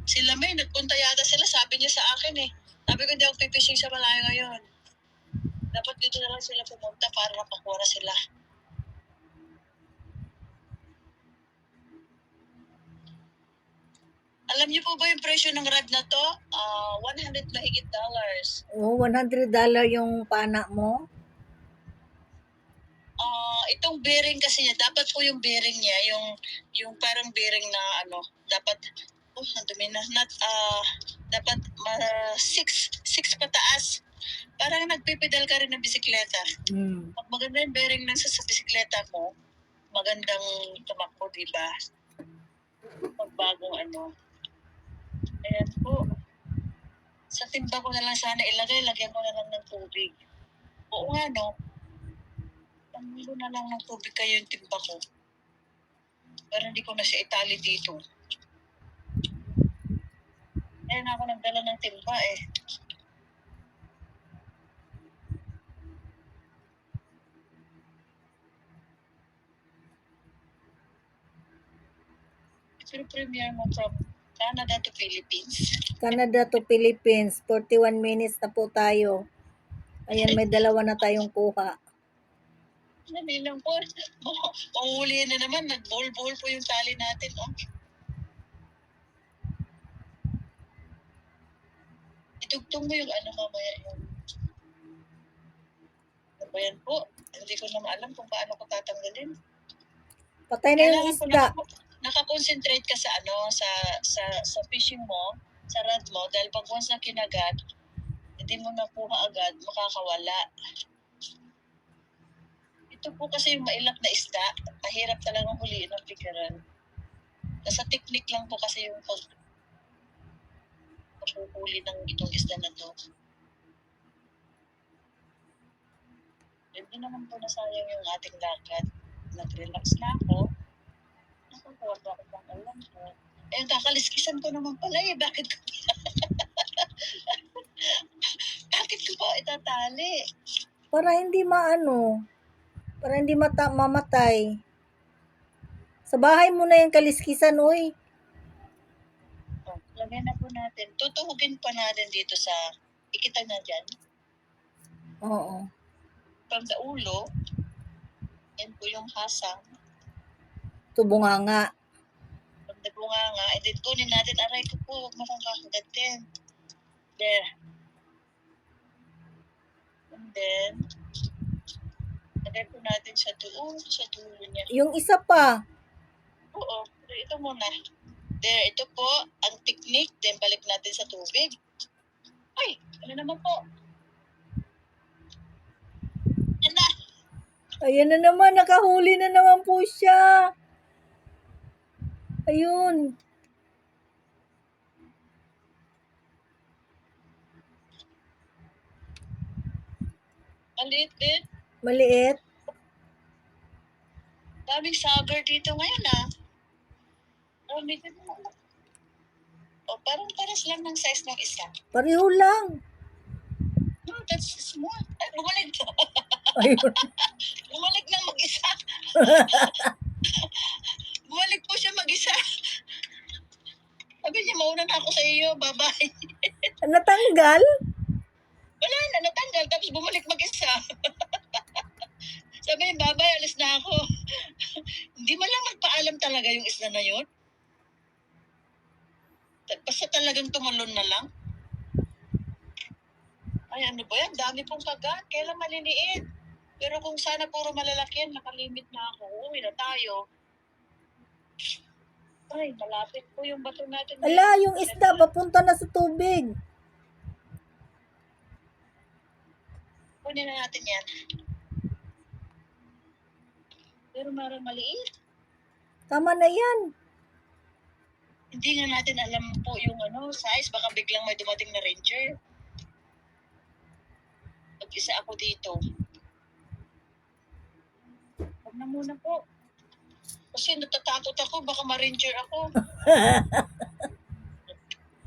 Speaker 2: Sila may, nagpunta yata sila, sabi niya sa akin Sabi ko, hindi ako pipishing sa malayo ngayon. Dapat dito na lang sila pumunta para mapakuha na sila. Alam niyo po ba yung presyo ng rod na to? 100 mahigit dollars.
Speaker 1: Oo, $100 yung pana mo.
Speaker 2: Itong bearing kasi niya, dapat po yung bearing niya, yung parang bearing na dapat, ang dumi na, dapat 6 pataas. Parang nagpipedal ka rin ng bisikleta. Pag maganda yung bearing ng sa bisikleta mo, magandang tumakbo, diba? Pag bagong Ayan po. Sa timba ko na lang sana ilagay, lagyan ko na lang ng tubig. Oo nga, no? Pangilo na lang ng tubig kayo yung timba ko. Para hindi ko na siya itali dito. Ayan ako nagdala ng timba Pero premiere mo from Canada to Philippines.
Speaker 1: Canada to Philippines. 41 minutes na po tayo. Ayan, may dalawa na tayong kuha.
Speaker 2: Dali lang po. Panghuli na naman. Nag-bol-bol po yung tali natin. Itugtong mo yung mamaya yun. Ayan po. Hindi ko naman alam kung paano ko tatanggalin.
Speaker 1: Patay na yung isda.
Speaker 2: Nakakonsentrate ka sa sa fishing mo, sa rod mo, dahil pag once na kinagat, hindi mo nakuha agad, makakawala. Ito po kasi yung mailap na isda, mahirap talagang huliin ng pickerel. Sa technique lang po kasi yung paghuhuli ng itong isda na to. Hindi naman po nasayang yung ating lakad. Nag-relax na ako. Nakakuha ako pang alam ko. Kakaliskisan ko naman pala Bakit ko Bakit ko pa itatali?
Speaker 1: Para hindi para hindi mamatay. Sa bahay mo na yung kaliskisan, oy.
Speaker 2: Lagyan na po natin. Tutuhugin pa natin dito sa ikita na dyan.
Speaker 1: Oo.
Speaker 2: From the ulo, yan po yung hasang.
Speaker 1: Ito bunganga.
Speaker 2: From the bunganga, and then kunin natin, aray ko po, huwag mo kong kakagatin. There. And then, lagay po natin sa dulo niya.
Speaker 1: Yung isa pa.
Speaker 2: Oo, ito muna. There, ito po ang technique. Then balik natin sa tubig. Ay, ano naman po? Yan na.
Speaker 1: Ayan na naman, nakahuli na naman po siya. Ayun.
Speaker 2: Maliit din.
Speaker 1: Maliit.
Speaker 2: Daming sagar dito ngayon Dami din mo. O, parang pares lang ng size ng isa.
Speaker 1: Pareho lang.
Speaker 2: No, that's small. Ay, bumalik na.
Speaker 1: Ayun.
Speaker 2: Bumalik na mag-isa. Bumalik po siya mag-isa. Sabi niya, mauna na ako sa iyo. Bye-bye.
Speaker 1: Natanggal?
Speaker 2: Wala na, natanggal. Tapos bumalik mag-isa. Sabi niya, bye-bye, alis na ako. Hindi man lang nagpaalam talaga yung isla na yun. Basta talagang tumalon na lang. Ay, ano ba yan? Dami pong kagat. Kailan maliliit? Pero kung sana puro malalaki yan, nakalimit na ako. Uwi na tayo. Ay, malapit po yung bato natin.
Speaker 1: Ala, yung isda, papunta na sa tubig.
Speaker 2: Kunin na natin yan. Pero marang maliit.
Speaker 1: Tama na yan.
Speaker 2: Hindi nga natin alam po yung size. Baka biglang may dumating na ranger. Mag-isa ako dito. Huwag na muna po. Kasi natatakot ako. Baka ma-ranger ako.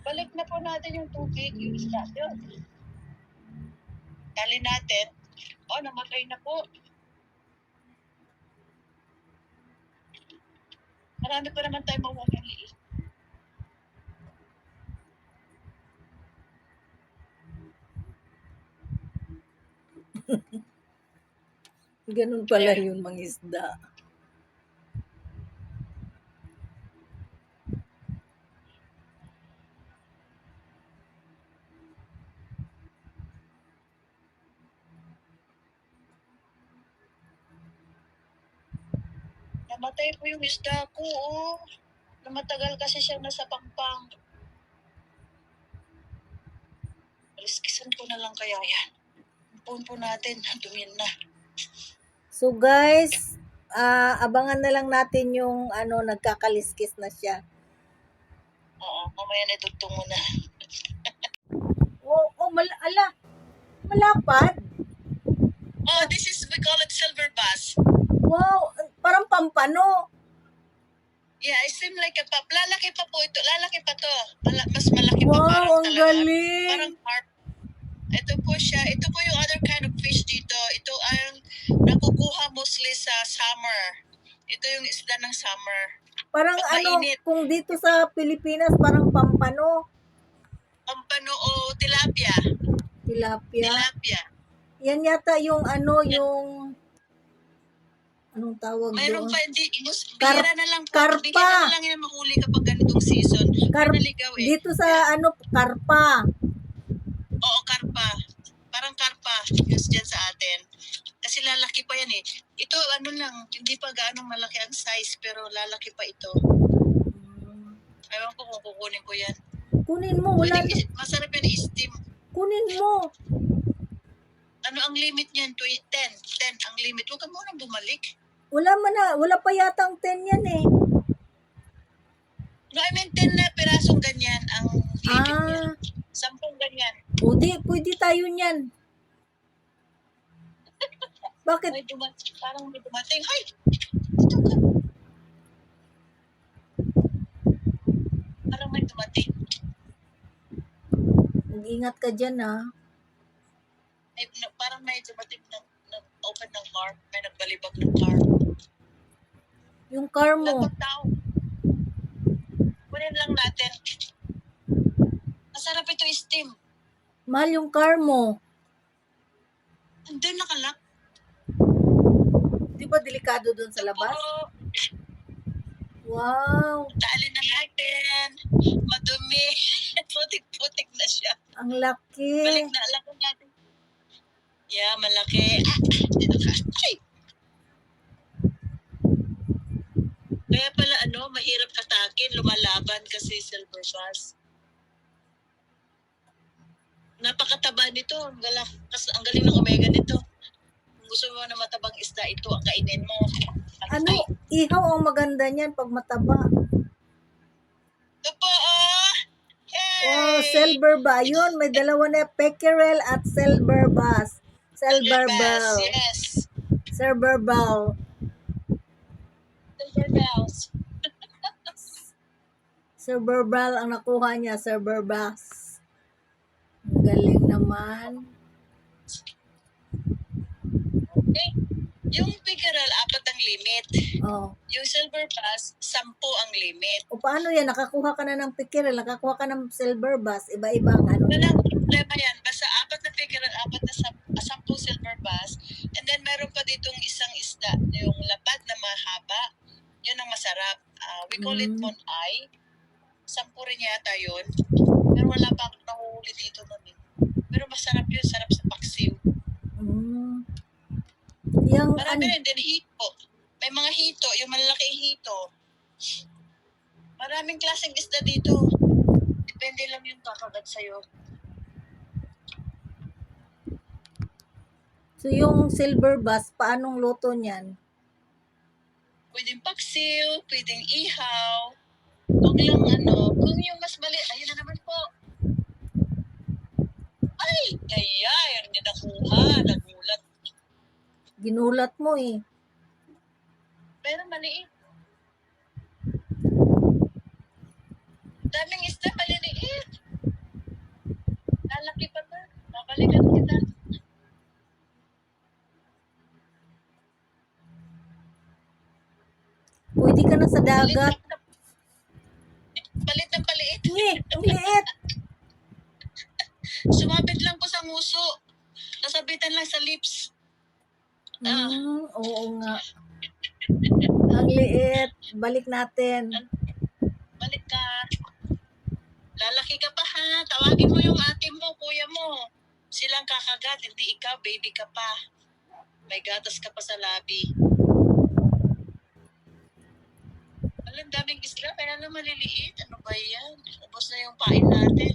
Speaker 2: Balik na po natin yung tubig. Yung isla yun. Tali natin. Oh, namatay na po. Marami pa naman tayo mahuhuli ng liit.
Speaker 1: Ganun pala yun, mga isda.
Speaker 2: Namatay po yung isda ko, Namatagal kasi siya nasa pangpang. Aliskisan ko na lang kaya yan. Puun po natin, dumin na.
Speaker 1: So guys, abangan na lang natin yung nagkakaliskis na siya.
Speaker 2: Oo, mamaya na dugtong mo na.
Speaker 1: Malapad.
Speaker 2: Oh, this is, we call it silver bass.
Speaker 1: Wow, parang pampano.
Speaker 2: Yeah, it seems like lalaki pa po ito. Lalaki pa to. Mas malaki pa
Speaker 1: Wow,
Speaker 2: parang
Speaker 1: ang
Speaker 2: talaga.
Speaker 1: galing.
Speaker 2: Parang carp. Ito po siya. Ito po yung other kind of fish dito. Ito ang nakukuha mostly sa summer. Ito yung isda ng summer.
Speaker 1: Parang
Speaker 2: Pag mainit.
Speaker 1: kung dito sa Pilipinas, parang pampano.
Speaker 2: Pampano o tilapia.
Speaker 1: Tilapia.
Speaker 2: Tilapia.
Speaker 1: Yan yata yung yung anong tawag
Speaker 2: Mayroon
Speaker 1: doon?
Speaker 2: pa, bihira na lang po.
Speaker 1: Karpa.
Speaker 2: Bihira na lang yung mahuli kapag ganitong season. Naligaw
Speaker 1: Dito sa karpa.
Speaker 2: Oo, karpa. Parang karpa. Yung dyan sa atin. Kasi lalaki pa yan Ito, hindi pa gaano malaki ang size, pero lalaki pa ito. Ewan ko kung kukunin ko yan.
Speaker 1: Kunin mo, wala na.
Speaker 2: Masarap yan i-steam.
Speaker 1: Kunin mo.
Speaker 2: Ano ang limit niyan? 10 ang limit. Huwag ka munang bumalik.
Speaker 1: Wala pa yata ang 10 yan
Speaker 2: No, I mean 10 na pirasong ganyan ang limit niya. 10 ganyan.
Speaker 1: Pwede tayo niyan. Bakit?
Speaker 2: Parang may dumating. Hay! Ito ka. Parang may dumating.
Speaker 1: Mag-ingat ka dyan,
Speaker 2: Parang may dumating nag-open ng car. May nagbalibag ng car.
Speaker 1: Yung car mo.
Speaker 2: Lapag tao. Kunin lang natin. Masarap ito i-steam.
Speaker 1: Mahal yung car mo.
Speaker 2: Andun nakalak.
Speaker 1: Di ba delikado doon sa labas?
Speaker 2: Oo.
Speaker 1: Wow.
Speaker 2: Taalin na natin. Madumi. Putik-putik na siya.
Speaker 1: Ang laki.
Speaker 2: Balik na alam natin. Yeah, malaki. Dito ka. Ay! Kaya pala mahirap atake. akin, lumalaban kasi silver bass. Napakataba nito. Ang galing ng omega nito. Kung gusto mo na matabang isda, ito ang kainin mo.
Speaker 1: Ano, ihaw ang maganda niyan pag mataba.
Speaker 2: Ito po, oh!
Speaker 1: Wow,
Speaker 2: Yay!
Speaker 1: silver ba? Yun, may dalawa na peckerel at silver bass.
Speaker 2: Silver
Speaker 1: Silver
Speaker 2: bass,
Speaker 1: bell.
Speaker 2: yes.
Speaker 1: Silver bell.
Speaker 2: Silver bells.
Speaker 1: Silver bell ang nakuha niya, silver bass. Ang galing naman.
Speaker 2: Okay. Yung pickerel, 4 ang limit.
Speaker 1: Oh.
Speaker 2: Yung silver bass, 10 ang limit.
Speaker 1: O paano yan? Nakakuha ka na ng peckerel, nakakuha ka ng silver bass. Iba-iba ang ano niya.
Speaker 2: Walang problema yan. Basta 4 na pickerel, 10 silver bass. And then meron pa ditong isang isda, yung lapad na mahaba. Yun ang masarap. We call it monay. 10 rin yata yun. Pero wala pa akong nahuhuli dito nun eh. Pero masarap yun. Sarap sa paksiw.
Speaker 1: Yung
Speaker 2: Marami rin din hito. May mga hito. Yung malalaking hito. Maraming klaseng isda dito. Depende lang yung kakagat sa'yo.
Speaker 1: So yung silver bass, paanong luto niyan?
Speaker 2: Pwedeng paksiw, pwedeng ihaw. Huwag lang kung yung mas mali, ayun na naman po. Ay, hindi nakuha, nagulat.
Speaker 1: Ginulat mo eh.
Speaker 2: Pero maliit. Daming isda, maliliit. Lalaki pa na. Babalikan kita.
Speaker 1: Pwede ka na sa dagat.
Speaker 2: Palit ng paliit.
Speaker 1: Ang liit.
Speaker 2: Sumabit lang po sa nguso. Nasabitan lang sa lips.
Speaker 1: Oo nga. Ang liit. Balik natin.
Speaker 2: Balik ka. Lalaki ka pa ha. Tawagin mo yung ate mo, kuya mo. Silang kakagat, hindi ikaw, baby ka pa. May gatas ka pa sa labi. Alam, daming isla, kaya lang maliliit. Ano ba yan? Ubos na yung pain natin.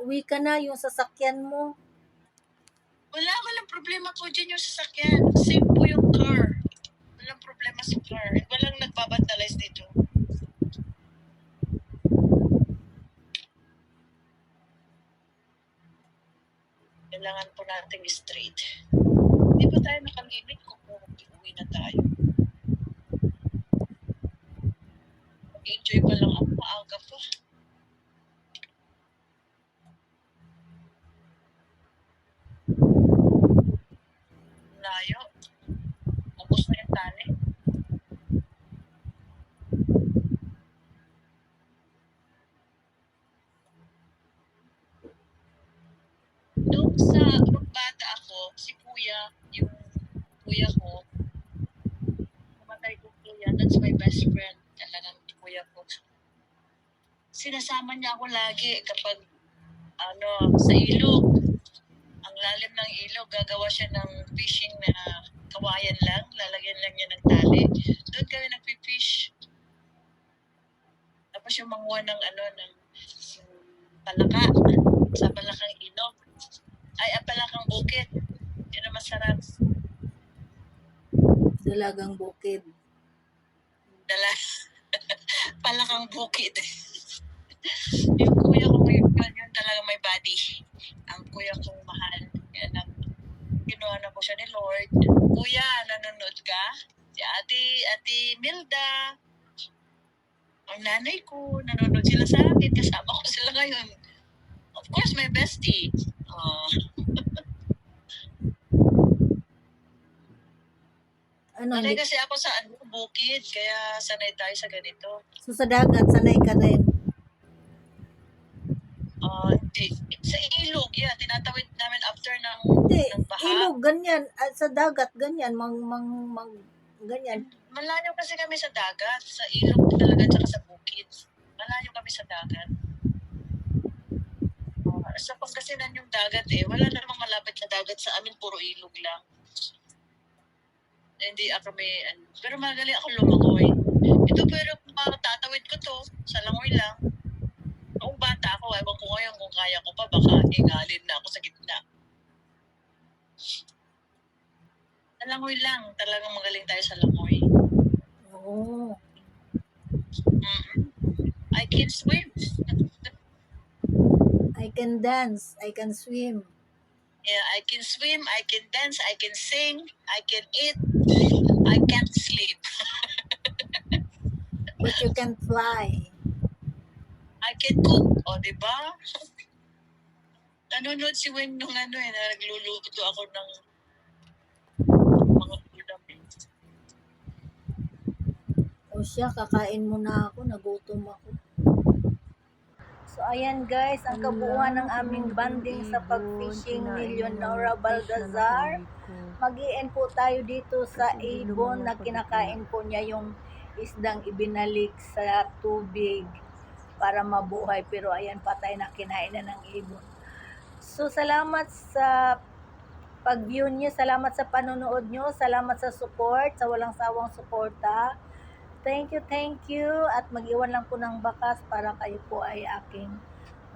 Speaker 1: Uwi ka na yung sasakyan mo.
Speaker 2: Walang problema po dyan yung sasakyan. Safe po yung car. Walang problema sa car. Walang nagbabantalize dito. Kailangan po natin straight. Hindi pa tayo nakalimit kung uwi na tayo. Mag-enjoy pa lang ako. Maaga pa. Layo. Ubus na yung tali. Nung bata ako, si kuya, yung kuya ko, kumatay ko kuya, that's my best friend, talagang kuya ko. Sinasama niya ako lagi kapag, sa ilog. Ang lalim ng ilog, gagawa siya ng fishing na kawayan lang, lalagyan lang niya ng tali. Doon kami nagpifish. Tapos yung manguha ng palaka, sa palakang ilog. Palakang bukid. Yun ang masarap.
Speaker 1: Dalagang bukid.
Speaker 2: Palakang bukid. Yung kuya ko ngayon, yun talaga may body. Ang kuya kong mahal. Yan ang ginawa na ko siya ni Lord. Kuya, nanonood ka? Si Ate Milda. Ang nanay ko, nanonood sila sa akin. Kasama ko sila ngayon. Of course, my bestie. Sanay kasi ako sa bukid, kaya sanay tayo sa ganito.
Speaker 1: So sa dagat, sanay ka rin?
Speaker 2: Sa ilog, yeah. Tinatawid namin after ng baha.
Speaker 1: Ilog, ganyan. Sa dagat, ganyan. Ganyan.
Speaker 2: Malayo kasi kami sa dagat. Sa ilog talaga, tsaka sa bukid. Malayo kami sa dagat. Sa Pangasinan yung dagat wala namang malapit sa dagat. Sa amin, puro ilog lang. Hindi ako pero magaling ako lumangoy. Ito pero tatawid ko to. Sa langoy lang. Noong bata ako, ewan ko ngayon kung kaya ko pa, baka ingalin na ako sa gitna. Sa langoy lang. Talagang magaling tayo sa langoy.
Speaker 1: Oo.
Speaker 2: I can swim.
Speaker 1: I can dance, I can swim.
Speaker 2: Yeah, I can swim, I can dance, I can sing, I can eat, I can't sleep.
Speaker 1: But you can fly.
Speaker 2: I can cook. O, di ba? Nanonood si Weng nung na nagluluto ako ng mga ulam.
Speaker 1: O siya, kakain muna ako, nagutom ako. So ayan guys, ang kabuuan ng aming banding sa pag-fishing ni Leonora Balgazar. Mag-i-end po tayo dito sa ibon na kinakain po niya yung isdang ibinalik sa tubig para mabuhay. Pero ayan, patay na, kinain na ng ibon. So salamat sa pag-view niyo, salamat sa panonood niyo, salamat sa support, sa walang sawang suporta. Thank you. At mag-iwan lang po ng bakas para kayo po ay aking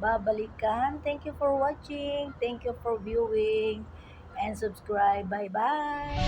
Speaker 1: babalikan. Thank you for watching. Thank you for viewing. And subscribe. Bye-bye.